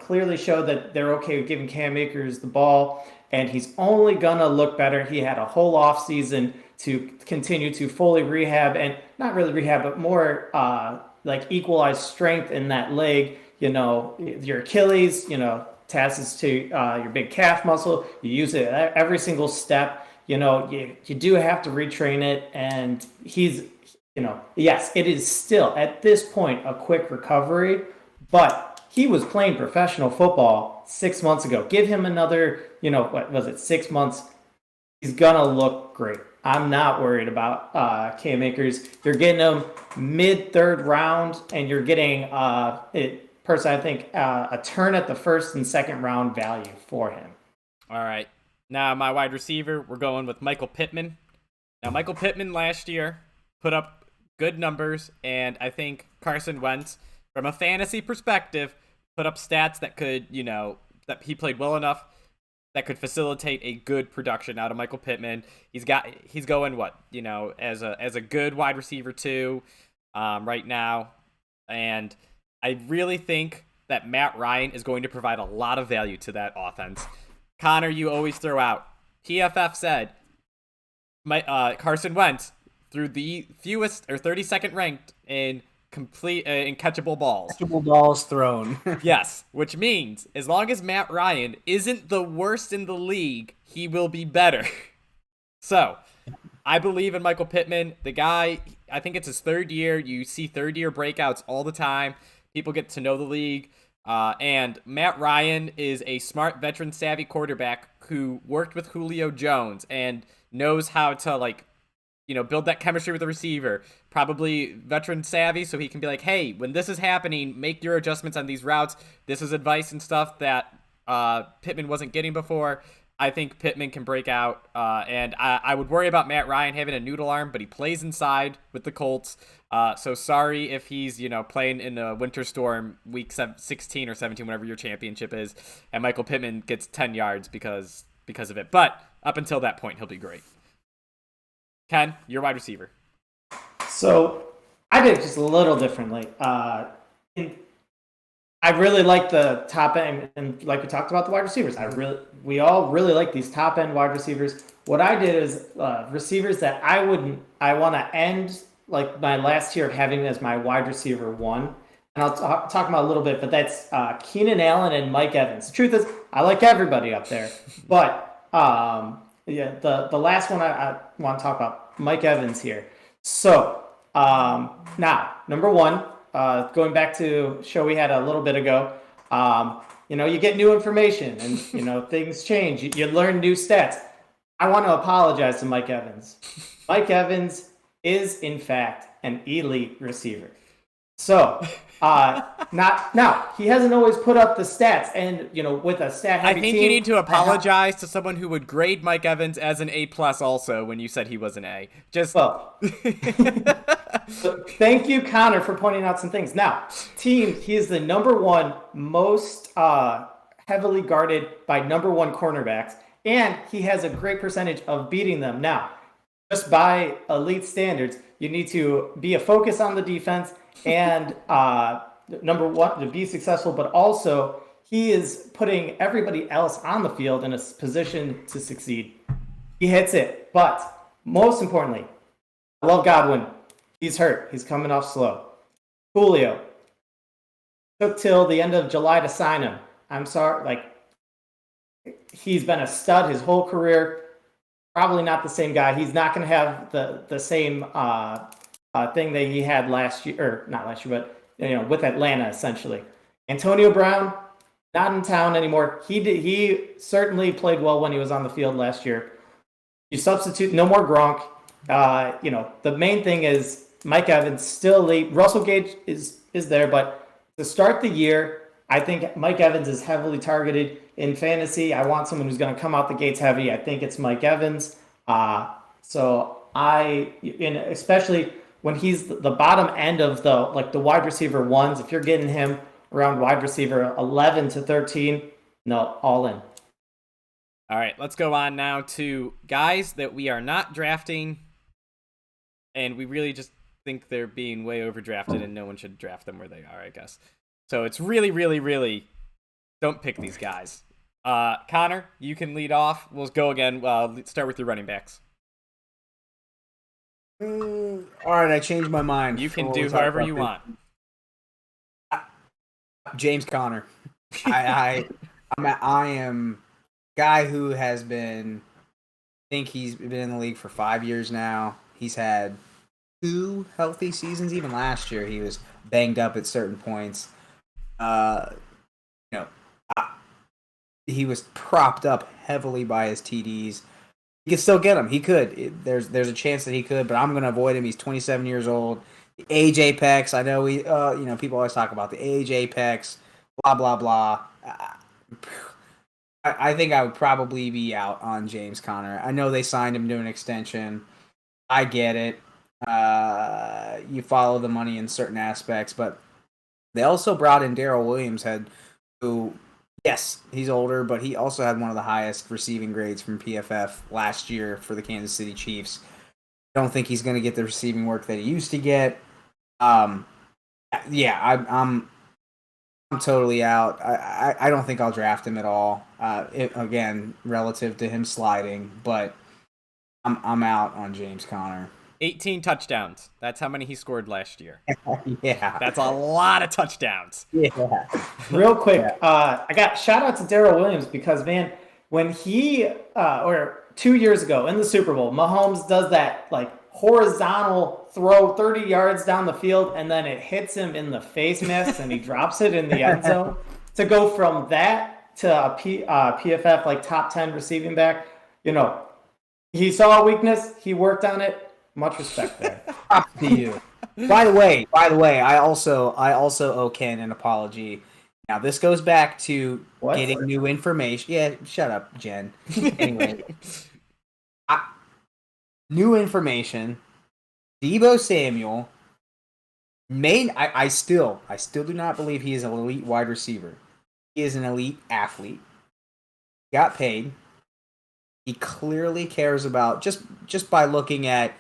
clearly showed that they're okay with giving Cam Akers the ball, and he's only going to look better. He had a whole offseason to continue to fully rehab, and not really rehab, but more equalize strength in that leg. Your Achilles, attaches to your big calf muscle. You use it every single step. You do have to retrain it, and he's, yes, it is still at this point a quick recovery, but he was playing professional football 6 months ago. Give him another, 6 months? He's gonna look great. I'm not worried about Cam Akers. You're getting him mid-3rd round, and you're getting I think a turn at the 1st and 2nd round value for him. All right. Now my wide receiver, we're going with Michael Pittman. Now Michael Pittman last year put up good numbers, and I think Carson Wentz, from a fantasy perspective, put up stats that could, that he played well enough that could facilitate a good production out of Michael Pittman. He's going as a good wide receiver too, right now, and I really think that Matt Ryan is going to provide a lot of value to that offense. Connor, you always throw out. PFF said Carson Wentz threw the fewest or 32nd ranked in in catchable balls. Catchable balls thrown. Yes, which means as long as Matt Ryan isn't the worst in the league, he will be better. So, I believe in Michael Pittman. The guy, I think it's his 3rd year. You see 3rd-year breakouts all the time. People get to know the league. And Matt Ryan is a smart, veteran-savvy quarterback who worked with Julio Jones and knows how to, build that chemistry with the receiver. Probably veteran-savvy, so he can be like, hey, when this is happening, make your adjustments on these routes. This is advice and stuff that Pittman wasn't getting before. I think Pittman can break out, and I would worry about Matt Ryan having a noodle arm, but he plays inside with the Colts. So sorry if he's playing in a winter storm week 16 or 17, whatever your championship is, and Michael Pittman gets 10 yards because of it. But up until that point, he'll be great. Ken, your wide receiver. So I did it just a little differently. I really like the top end, and like we talked about the wide receivers. We all really like these top end wide receivers. What I did is receivers that I want to end like my last year of having as my wide receiver one, and I'll talk about a little bit. But that's Keenan Allen and Mike Evans. The truth is, I like everybody up there, but the last one I want to talk about, Mike Evans here. So now, number one. Going back to a show we had a little bit ago, you get new information and, things change. You learn new stats. I want to apologize to Mike Evans. Mike Evans is, in fact, an elite receiver. So, he hasn't always put up the stats. And, with a stat-heavy team, you need to apologize to someone who would grade Mike Evans as an A+ also when you said he was an A. Thank you, Connor, for pointing out some things. Now, team, he is the number one most heavily guarded by number one cornerbacks, and he has a great percentage of beating them. Now, just by elite standards, you need to be a focus on the defense and number one, to be successful, but also he is putting everybody else on the field in a position to succeed. He hits it, but most importantly, I love Godwin. He's hurt. He's coming off slow. Julio. Took till the end of July to sign him. I'm sorry. He's been a stud his whole career. Probably not the same guy. He's not going to have the same thing that he had last year, or not last year, but with Atlanta essentially. Antonio Brown, not in town anymore. He certainly played well when he was on the field last year. You substitute, no more Gronk. The main thing is Mike Evans still late. Russell Gage is there, but to start the year, I think Mike Evans is heavily targeted in fantasy. I want someone who's going to come out the gates heavy. I think it's Mike Evans. Especially when he's the bottom end of the wide receiver ones, if you're getting him around wide receiver 11 to 13, no, all in. All right, let's go on now to guys that we are not drafting, and we really just think they're being way overdrafted and no one should draft them where they are, I guess. So it's really, really, really don't pick these guys. Connor, you can lead off. We'll go again. Start with your running backs. All right, I changed my mind. You can do however you want. James Conner. I am a guy who has been, I think he's been in the league for 5 years now. He's had 2 healthy seasons. Even last year, he was banged up at certain points. He was propped up heavily by his TDs. He could still get him. He could. There's a chance that he could, but I'm going to avoid him. He's 27 years old. The age apex. I know people always talk about the age apex. Blah blah blah. I think I would probably be out on James Conner. I know they signed him to an extension. I get it. You follow the money in certain aspects, but they also brought in Darrell Williams, who, yes, he's older, but he also had one of the highest receiving grades from PFF last year for the Kansas City Chiefs. I don't think he's going to get the receiving work that he used to get. I'm totally out. I don't think I'll draft him at all. Again, relative to him sliding, but I'm out on James Conner. 18 touchdowns. That's how many he scored last year. Yeah. That's a lot of touchdowns. Yeah. Real quick, I got shout out to Darrell Williams because, man, when he, or 2 years ago in the Super Bowl, Mahomes does that horizontal throw 30 yards down the field and then it hits him in the face mask and he drops it in the end zone. To go from that to a PFF top 10 receiving back, he saw a weakness, he worked on it. Much respect there. Up to you. By the way, I also owe Ken an apology. Now this goes back to getting new information. Yeah, shut up, Jen. Anyway, new information. Deebo Samuel I still do not believe he is an elite wide receiver. He is an elite athlete. Got paid. He clearly cares about just by looking at,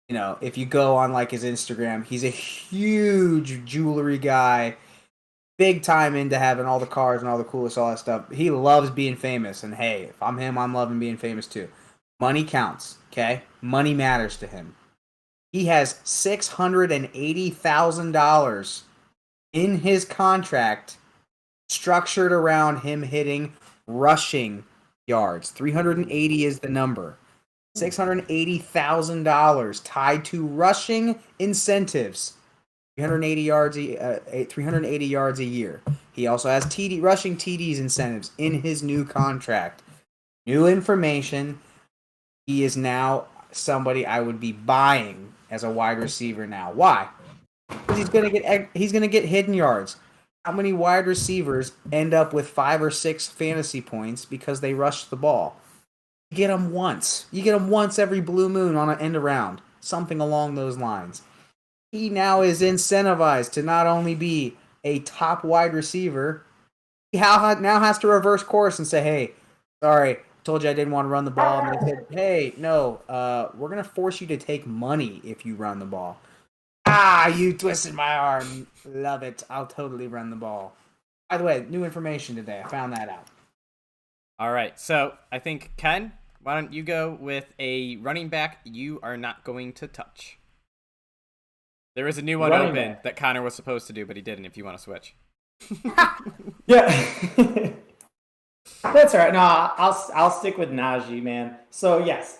if you go on like his Instagram, he's a huge jewelry guy, big time into having all the cars and all the coolest, all that stuff. He loves being famous, and hey, if I'm him, I'm loving being famous too. Money counts, okay? Money matters to him. He has $680,000 in his contract structured around him hitting rushing yards. 380 is the number. $680,000 tied to rushing incentives. 380 yards a year. He also has rushing TDs incentives in his new contract. New information. He is now somebody I would be buying as a wide receiver now. Why? Because he's gonna get hidden yards. How many wide receivers end up with 5 or 6 fantasy points because they rush the ball? You get them once. You get them once every blue moon on an end around. Something along those lines. He now is incentivized to not only be a top wide receiver, he now has to reverse course and say, hey, sorry, told you I didn't want to run the ball. And they said, hey, no, we're going to force you to take money if you run the ball. You twisted my arm. Love it. I'll totally run the ball. By the way, new information today. I found that out. All right. So I think, Ken, why don't you go with a running back you are not going to touch? There is a new one open that Connor was supposed to do, but he didn't, if you want to switch. Yeah. That's all right. No, I'll stick with Najee, man. So, yes.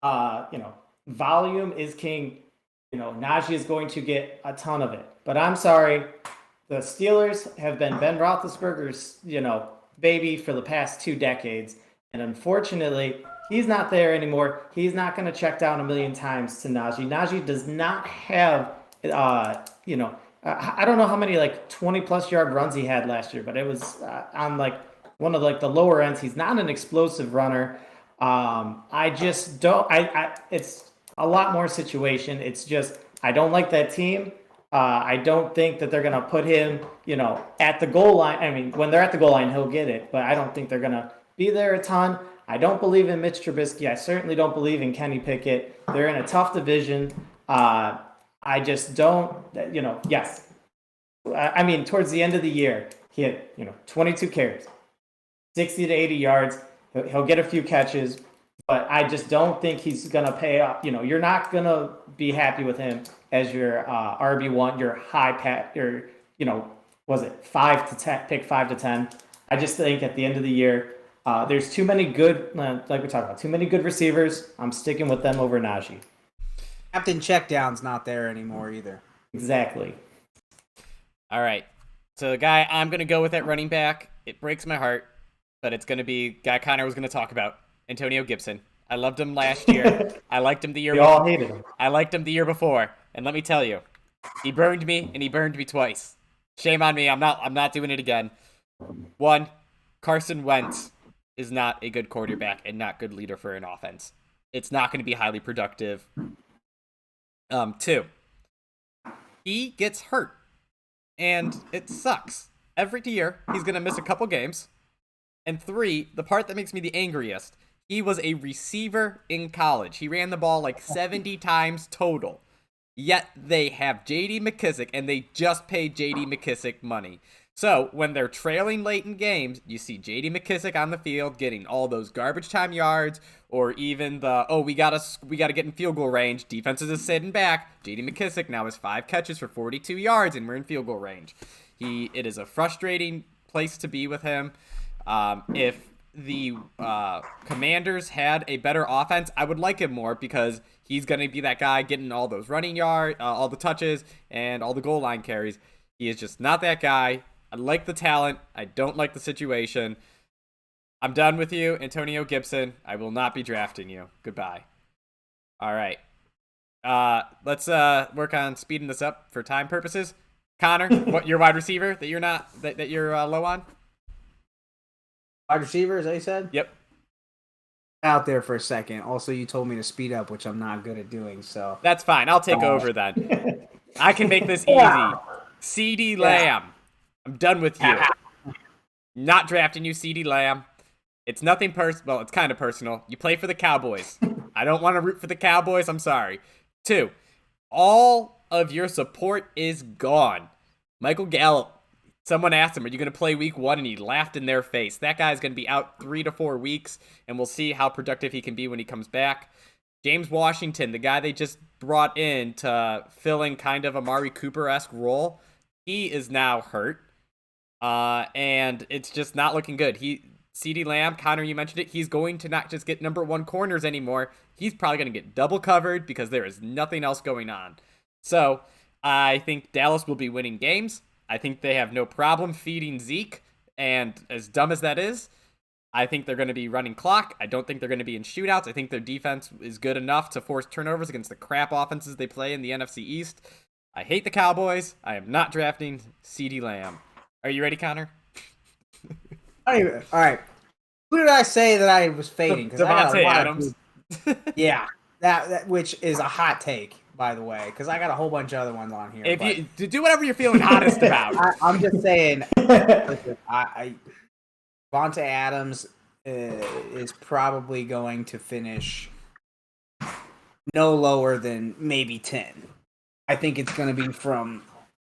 Volume is king. Najee is going to get a ton of it. But I'm sorry, the Steelers have been Ben Roethlisberger's, baby for the past 2 decades. And unfortunately, he's not there anymore. He's not going to check down a million times to Najee. Najee does not have, I don't know how many 20-plus yard runs he had last year, but it was on one of the lower ends. He's not an explosive runner. I just don't. It's a lot more situation. It's just I don't like that team. I don't think that they're gonna put him, at the goal line. I mean, when they're at the goal line, he'll get it, but I don't think they're gonna be there a ton. I don't believe in Mitch Trubisky. I certainly don't believe in Kenny Pickett. They're in a tough division. I just don't. Yes. I mean, towards the end of the year, he had 22 carries, 60 to 80 yards. He'll get a few catches, but I just don't think he's going to pay off. You're not going to be happy with him as your RB1, your high pat, your, was it 5 to 10, pick 5 to 10. I just think at the end of the year, there's too many good, like we talked about, too many good receivers. I'm sticking with them over Najee. Captain Checkdown's not there anymore either. Exactly. All right. So the guy I'm going to go with at running back, it breaks my heart, but it's going to be guy Connor was going to talk about, Antonio Gibson. I loved him last year. I liked him the year before. We all hated him. I liked him the year before. And let me tell you, he burned me, and he burned me twice. Shame on me. I'm not doing it again. 1, Carson Wentz is not a good quarterback and not good leader for an offense. It's not going to be highly productive. 2, he gets hurt, and it sucks. Every year, he's going to miss a couple games. And 3, the part that makes me the angriest, he was a receiver in college. He ran the ball 70 times total. Yet they have J.D. McKissick, and they just paid J.D. McKissick money. So when they're trailing late in games, you see J.D. McKissick on the field getting all those garbage time yards, or even we gotta get in field goal range. Defenses is sitting back. J.D. McKissick now has 5 catches for 42 yards, and we're in field goal range. It is a frustrating place to be with him. If the Commanders had a better offense, I would like him more because he's going to be that guy getting all those running yards, all the touches, and all the goal line carries. He is just not that guy. I like the talent. I don't like the situation. I'm done with you, Antonio Gibson. I will not be drafting you. Goodbye. All right. Let's work on speeding this up for time purposes. Connor, what your wide receiver that you're not that you're low on? Wide receiver, is that you said? Yep. Out there for a second. Also, you told me to speed up, which I'm not good at doing. So that's fine. I'll take over then. I can make this easy. Ceedee Lamb. I'm done with you. Not drafting you, Ceedee Lamb. It's nothing personal. Well, it's kind of personal. You play for the Cowboys. I don't want to root for the Cowboys. I'm sorry. 2, all of your support is gone. Michael Gallup. Someone asked him, are you going to play week 1? And he laughed in their face. That guy's going to be out 3 to 4 weeks, and we'll see how productive he can be when he comes back. James Washington, the guy they just brought in to fill in kind of a Amari Cooper-esque role, he is now hurt. And it's just not looking good. Ceedee Lamb, Connor, you mentioned it, he's going to not just get number 1 corners anymore. He's probably going to get double covered because there is nothing else going on. So I think Dallas will be winning games. I think they have no problem feeding Zeke, and as dumb as that is, I think they're going to be running clock. I don't think they're going to be in shootouts. I think their defense is good enough to force turnovers against the crap offenses they play in the NFC East. I hate the Cowboys. I am not drafting Ceedee Lamb. Are you ready, Connor? All right. Who did I say that I was fading? Davante Adams. Yeah, that which is a hot take, by the way, because I got a whole bunch of other ones on here. If you do whatever you're feeling hottest about. I'm just saying. Listen, Davante Adams is probably going to finish no lower than maybe 10. I think it's going to be from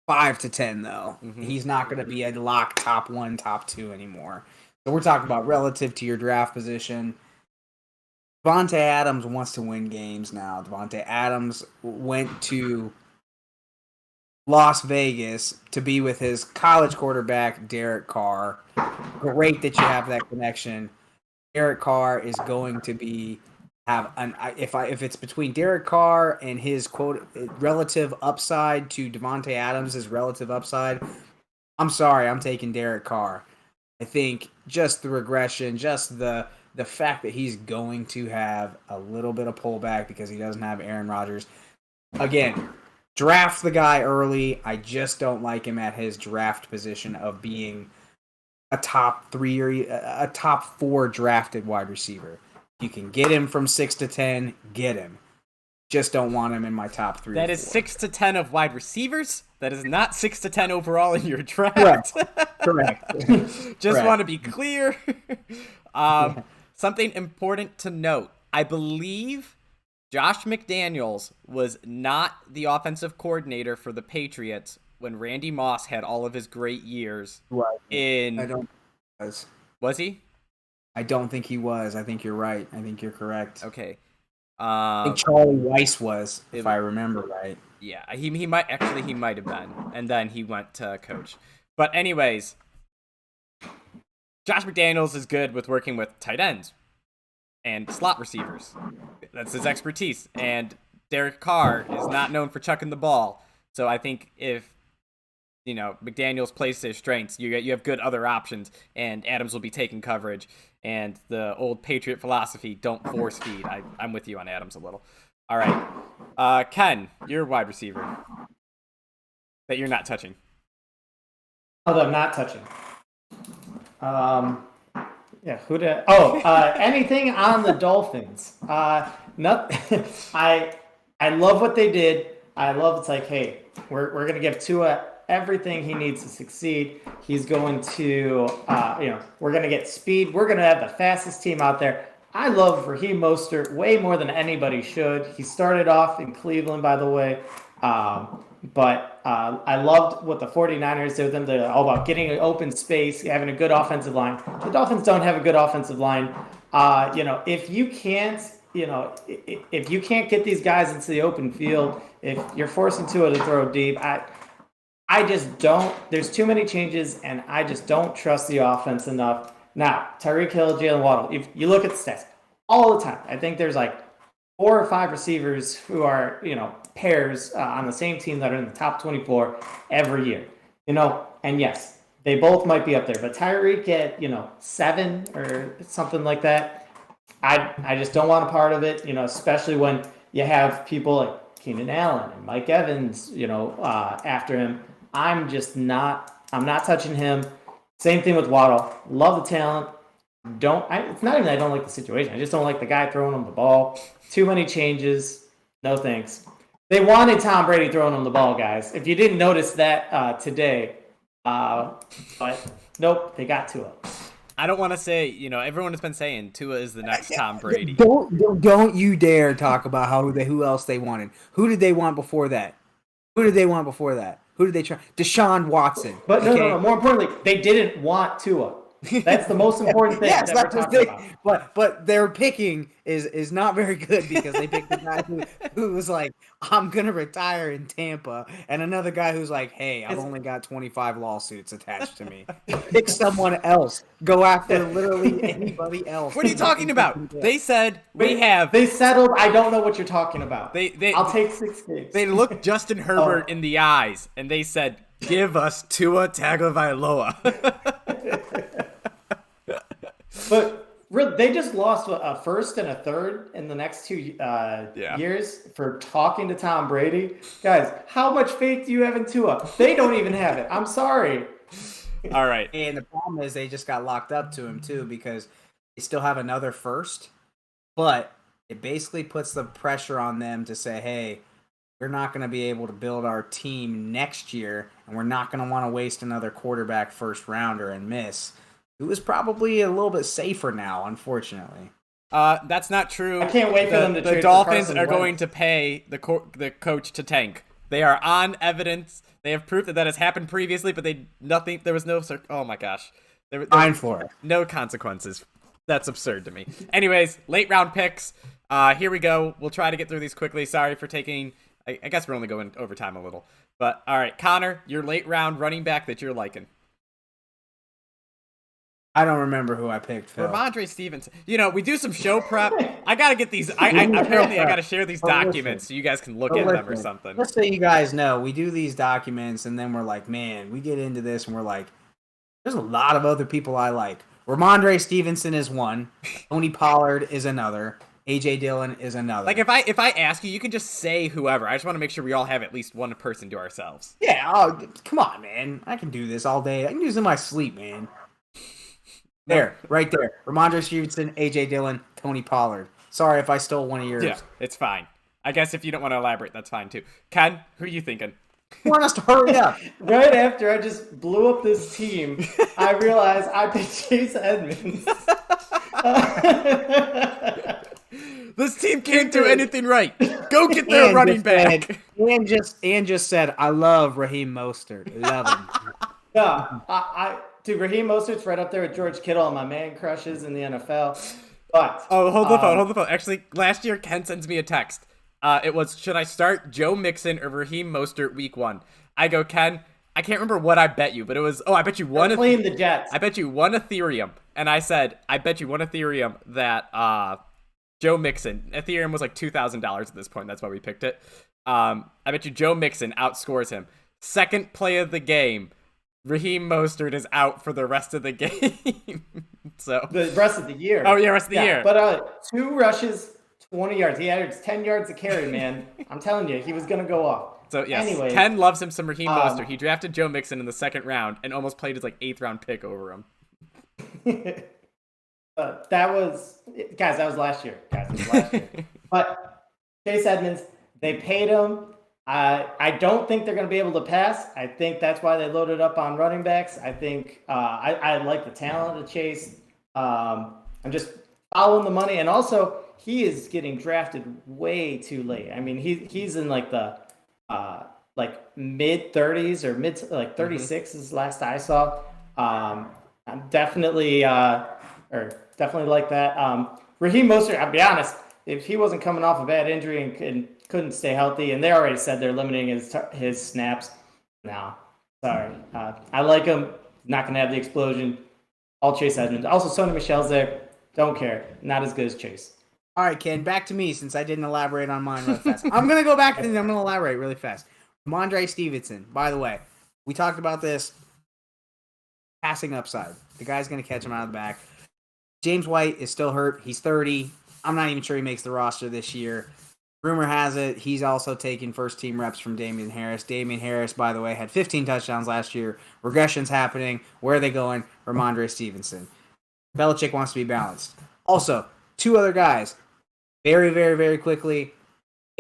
5 to 10, though. Mm-hmm. He's not going to be a lock top 1, top 2 anymore. So we're talking about relative to your draft position. Davante Adams wants to win games now. Davante Adams went to Las Vegas to be with his college quarterback, Derrick Carr. Great that you have that connection. Derrick Carr is going to if it's between Derrick Carr and his quote relative upside to Davante Adams' his relative upside, I'm sorry, I'm taking Derrick Carr. I think just the regression, just the fact that he's going to have a little bit of pullback because he doesn't have Aaron Rodgers. Again, draft the guy early. I just don't like him at his draft position of being a top 3 or a top 4 drafted wide receiver. You can get him from 6 to 10, get him. Just don't want him in my top 3. That is 6 to 10 of wide receivers. That is not 6 to 10 overall in your draft. Correct. Just want to be clear. Something important to note. I believe Josh McDaniels was not the offensive coordinator for the Patriots when Randy Moss had all of his great years. Right. I don't. Was he? I don't think he was. I think you're right. I think you're correct. Okay. I think Charlie Weiss was, if I remember right. Yeah, he might have been, and then he went to coach. But anyways, Josh McDaniels is good with working with tight ends and slot receivers. That's his expertise. And Derek Carr is not known for chucking the ball. So I think if McDaniels plays to his strengths, you have good other options, and Adams will be taking coverage. And the old Patriot philosophy, don't force feed. I'm with you on Adams a little. All right. Ken, you're a wide receiver that you're not touching. Oh, that I'm not touching. Yeah, anything on the Dolphins. I love what they did. I love it's like, hey, we're going to give Tua everything he needs to succeed. He's going to, we're going to get speed. We're going to have the fastest team out there. I love Raheem Moser way more than anybody should. He started off in Cleveland, by the way. But I loved what the 49ers did with them. They're all about getting an open space, having a good offensive line. The Dolphins don't have a good offensive line. If you can't get these guys into the open field, if you're forcing Tua to throw deep, I just don't. There's too many changes, and I just don't trust the offense enough. Now, Tyreek Hill, Jalen Waddle, if you look at the stats all the time, I think there's like 4 or 5 receivers who are, pairs on the same team that are in the top 24 every year. And yes, they both might be up there, but Tyreek at, 7 or something like that, I just don't want a part of it, especially when you have people like Keenan Allen and Mike Evans, after him. I'm not touching him. Same thing with Waddle. Love the talent. It's not even that I don't like the situation. I just don't like the guy throwing him the ball. Too many changes. No thanks. They wanted Tom Brady throwing him the ball, guys. If you didn't notice that today, but nope, they got to it. I don't want to say, everyone has been saying Tua is the next Tom Brady. Don't you dare talk about who else they wanted. Who did they want before that? Who did they try? Deshaun Watson. But no. More importantly, they didn't want Tua. That's the most important thing. Yes, that's the thing. But their picking is not very good because they picked the guy who was like, I'm gonna retire in Tampa, and another guy who's like, hey, I've only got 25 lawsuits attached to me. Pick someone else. Go after literally anybody else. What are you talking about? They said They settled. I don't know what you're talking about. I'll take 6 games. They looked Justin Herbert in the eyes, and they said, give us Tua Tagovailoa. But they just lost a first and a third in the next 2 years for talking to Tom Brady. Guys, how much faith do you have in Tua? They don't even have it. I'm sorry. All right. And the problem is they just got locked up to him, too, because they still have another first. But it basically puts the pressure on them to say, hey, we're not going to be able to build our team next year, and we're not going to want to waste another quarterback first rounder and miss. It was probably a little bit safer now, unfortunately. That's not true. I can't wait for them to trade. The Dolphins are going to pay the coach to tank. They are on evidence. They have proof that has happened previously, but there was no. Oh my gosh, there Fine for it. No consequences. That's absurd to me. Anyways, late round picks. Here we go. We'll try to get through these quickly. Sorry for taking. I guess we're only going overtime a little, but all right, Connor, your late round running back that you're liking. I don't remember who I picked, Phil. Rhamondre Stevenson. We do some show prep. I gotta get these. Apparently, I gotta share these documents so you guys can look at them or something. Just so you guys know, we do these documents, and then we're like, man, we get into this, and we're like, there's a lot of other people I like. Rhamondre Stevenson is one. Tony Pollard is another. AJ Dillon is another. Like if I ask you, you can just say whoever. I just want to make sure we all have at least one person to ourselves. Yeah. Come on, man. I can do this all day. I can do this in my sleep, man. There, right there. Rhamondre Stevenson, AJ Dillon, Tony Pollard. Sorry if I stole one of yours. Yeah, it's fine. I guess if you don't want to elaborate, that's fine too. Ken, who are you thinking? You want us to hurry up? Right after I just blew up this team, I realized I picked Chase Edmonds. This team can't do anything right. Go get their running back. And just said, I love Raheem Moser. Love him. Yeah, Dude, Raheem Mostert's right up there with George Kittle and my man crushes in the NFL. But hold the phone. Actually, last year Ken sends me a text. It was, should I start Joe Mixon or Raheem Mostert week 1? I go, Ken, I can't remember what I bet you, but it was, I bet you one. Playing the Jets. I bet you one Ethereum, and I said, I bet you one Ethereum that Joe Mixon. Ethereum was like $2,000 at this point. That's why we picked it. I bet you Joe Mixon outscores him. Second play of the game. Raheem Mostert is out for the rest of the game. So the rest of the year. Oh, yeah, rest of the year. But 2 rushes, 20 yards. He averaged 10 yards a carry, man. I'm telling you, he was going to go off. So, yes, anyways, Ken loves him some Raheem Mostert. He drafted Joe Mixon in the 2nd round and almost played his 8th round pick over him. That was last year. But Chase Edmonds, they paid him. I don't think they're going to be able to pass. I think that's why they loaded up on running backs. I think I like the talent of Chase. I'm just following the money, and also he is getting drafted way too late. I mean, he's in the mid 30s or mid 36 is last I saw. I'm definitely like that. Raheem Mostert, I'll be honest, if he wasn't coming off a bad injury and couldn't stay healthy, and they already said they're limiting his snaps. No, sorry. I like him. Not going to have the explosion. I'll Chase Edmonds. Also, Sony Michel's there. Don't care. Not as good as Chase. All right, Ken, back to me since I didn't elaborate on mine really fast. I'm going to go back and I'm going to elaborate really fast. Rhamondre Stevenson, by the way, we talked about this. Passing upside. The guy's going to catch him out of the back. James White is still hurt. He's 30. I'm not even sure he makes the roster this year. Rumor has it he's also taking first-team reps from Damien Harris. Damien Harris, by the way, had 15 touchdowns last year. Regression's happening. Where are they going? Rhamondre Stevenson. Belichick wants to be balanced. Also, 2 other guys. Very, very, very quickly.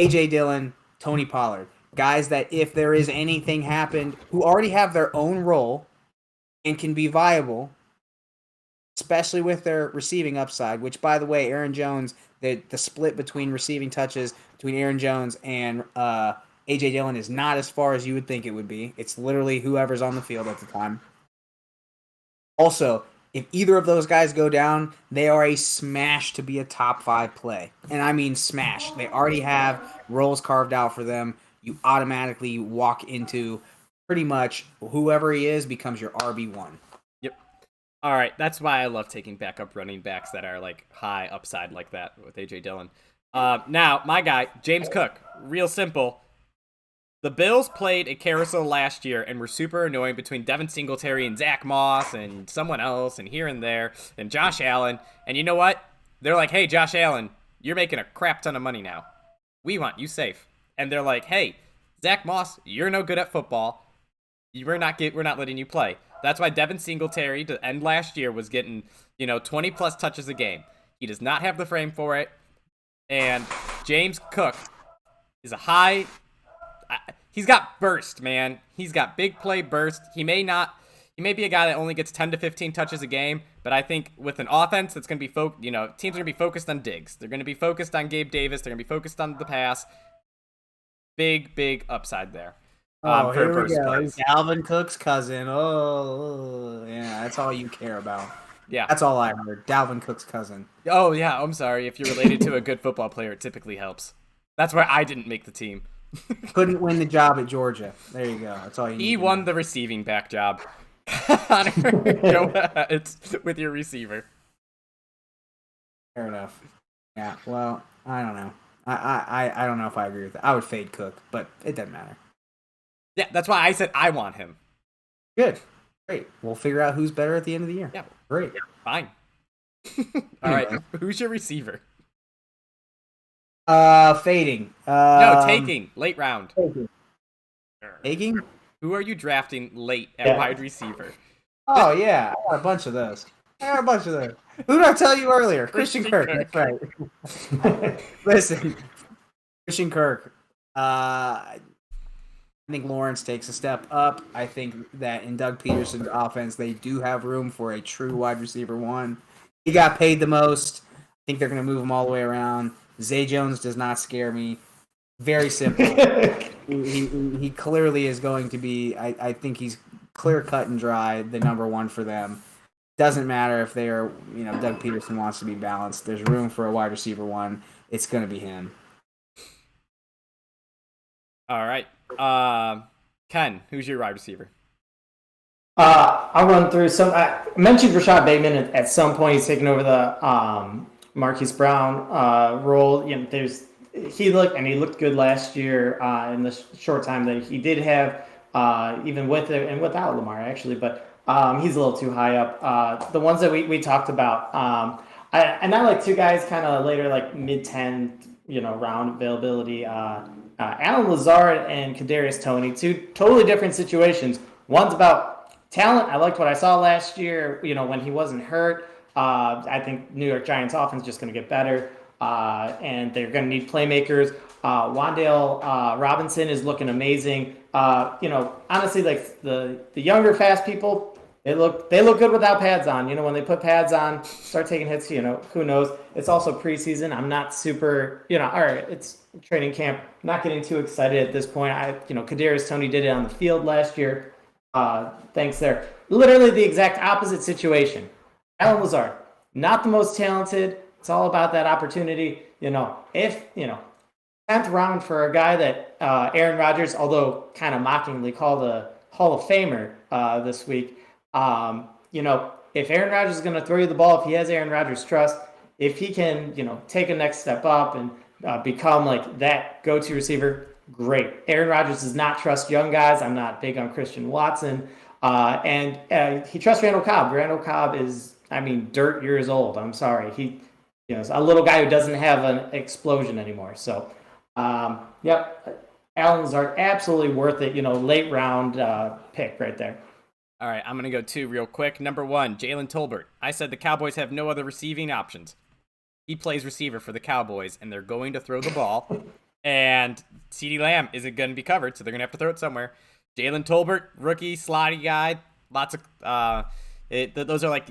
AJ Dillon, Tony Pollard. Guys that if there is anything happened, who already have their own role and can be viable, especially with their receiving upside, which, by the way, Aaron Jones, the split between receiving touches between Aaron Jones and A.J. Dillon is not as far as you would think it would be. It's literally whoever's on the field at the time. Also, if either of those guys go down, they are a smash to be a top 5 play. And I mean smash. They already have roles carved out for them. You automatically walk into pretty much whoever he is becomes your RB1. Yep. All right. That's why I love taking backup running backs that are like high upside like that with A.J. Dillon. Now, my guy, James Cook. Real simple. The Bills played a carousel last year and were super annoying between Devin Singletary and Zach Moss and someone else and here and there and Josh Allen. And you know what? They're like, hey, Josh Allen, you're making a crap ton of money now. We want you safe. And they're like, hey, Zach Moss, you're no good at football. We're not letting you play. That's why Devin Singletary to end last year was getting, 20 plus touches a game. He does not have the frame for it. And James Cook is a high. He's got burst, man. He's got big play burst. He may be a guy that only gets 10 to 15 touches a game, but I think with an offense that's going to be teams are going to be focused on Diggs. They're going to be focused on Gabe Davis. They're going to be focused on the pass. Big upside there. Here we go. He's Dalvin Cook's cousin. Oh, yeah, that's all you care about. Yeah. That's all I heard. Dalvin Cook's cousin. Oh, yeah, I'm sorry. If you're related to a good football player, it typically helps. That's why I didn't make the team. Couldn't win the job at Georgia. There you go. That's all you need. He won the receiving back job. Connor, go ahead with your receiver. Fair enough. Yeah, well, I don't know. I don't know if I agree with that. I would fade Cook, but it doesn't matter. Yeah, that's why I said I want him. Good. Great. We'll figure out who's better at the end of the year. Yeah. Great. Yeah, fine. All right. Who's your receiver? Fading. No, taking. Late round. Taking? Who are you drafting late at wide receiver? Oh, yeah. I got a bunch of those. Who did I tell you earlier? Christian Kirk. That's right. Listen, Christian Kirk. I think Lawrence takes a step up. I think that in Doug Peterson's offense, they do have room for a true wide receiver 1. He got paid the most. I think they're going to move him all the way around. Zay Jones does not scare me. Very simple. he clearly is going to be, I think he's clear cut and dry, the number 1 for them. Doesn't matter if they are, Doug Peterson wants to be balanced. There's room for a wide receiver 1. It's going to be him. All right. Ken, who's your wide receiver? I'll run through some. I mentioned Rashad Bateman at some point. He's taken over the Marquise Brown role. He looked good last year in the short time that he did have, even with it and without Lamar actually. But he's a little too high up. The ones that we talked about, I like 2 guys kind of later, like mid-10, round availability. Alan Lazard and Kadarius Toney, 2 totally different situations. One's about talent. I liked what I saw last year, when he wasn't hurt. I think New York Giants offense is just going to get better, and they're going to need playmakers. Wan'Dale Robinson is looking amazing. Honestly, like the younger, fast people, they look good without pads on. When they put pads on, start taking hits. Who knows? It's also preseason. I'm not super. All right, it's training camp. I'm not getting too excited at this point. Kadarius Toney did it on the field last year. Thanks there. Literally the exact opposite situation. Alan Lazard, not the most talented. It's all about that opportunity. If 10th round for a guy that Aaron Rodgers, although kind of mockingly called a Hall of Famer this week. If Aaron Rodgers is going to throw you the ball, if he has Aaron Rodgers' trust, if he can, take a next step up and become like that go-to receiver, great. Aaron Rodgers does not trust young guys. I'm not big on Christian Watson. And he trusts Randall Cobb. Randall Cobb is, dirt years old. I'm sorry. He is a little guy who doesn't have an explosion anymore. So, yep. Alan Lazard, absolutely worth it. Late round pick right there. All right, I'm going to go 2 real quick. Number 1, Jalen Tolbert. I said the Cowboys have no other receiving options. He plays receiver for the Cowboys, and they're going to throw the ball. And Ceedee Lamb isn't going to be covered, so they're going to have to throw it somewhere. Jalen Tolbert, rookie, slotty guy. Lots of those are like,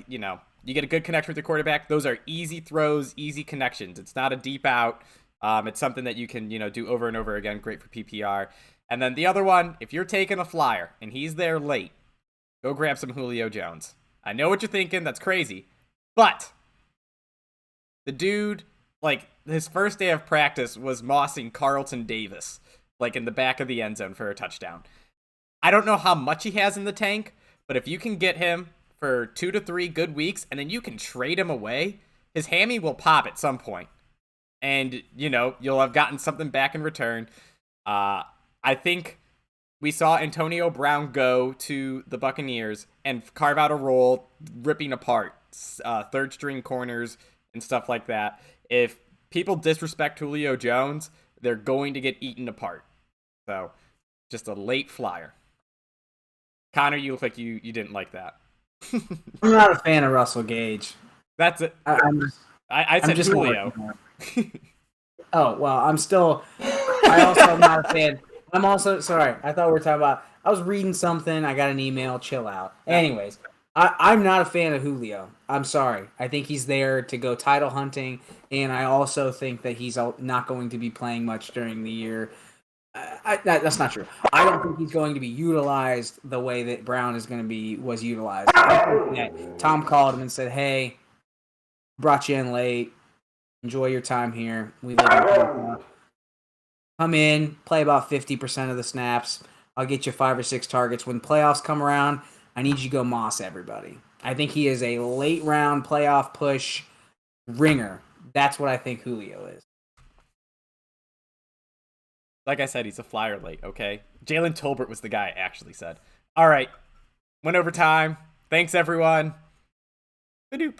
you get a good connection with your quarterback. Those are easy throws, easy connections. It's not a deep out. It's something that you can, do over and over again. Great for PPR. And then the other one, if you're taking a flyer and he's there late, go grab some Julio Jones. I know what you're thinking. That's crazy. But the dude, his first day of practice was mossing Carlton Davis, in the back of the end zone for a touchdown. I don't know how much he has in the tank, but if you can get him for 2 to 3 good weeks and then you can trade him away, his hammy will pop at some point. And, you'll have gotten something back in return. I think we saw Antonio Brown go to the Buccaneers and carve out a role, ripping apart third string corners and stuff like that. If people disrespect Julio Jones, they're going to get eaten apart. So, just a late flyer. Connor, you look like you didn't like that. I'm not a fan of Russell Gage. That's it. I said just Julio. Oh, well, I also am not a fan. I'm also, sorry, I thought we were talking about, I was reading something, I got an email, chill out. Anyways, I'm not a fan of Julio. I'm sorry. I think he's there to go title hunting, and I also think that he's not going to be playing much during the year. That's not true. I don't think he's going to be utilized the way that Brown was utilized. I think that Tom called him and said, hey, brought you in late. Enjoy your time here. We live in Florida. Come in, play about 50% of the snaps. I'll get you 5 or 6 targets. When playoffs come around, I need you to go moss everybody. I think he is a late round playoff push ringer. That's what I think Julio is. Like I said, he's a flyer late, okay? Jalen Tolbert was the guy I actually said. All right. Went over time. Thanks, everyone. Badoop.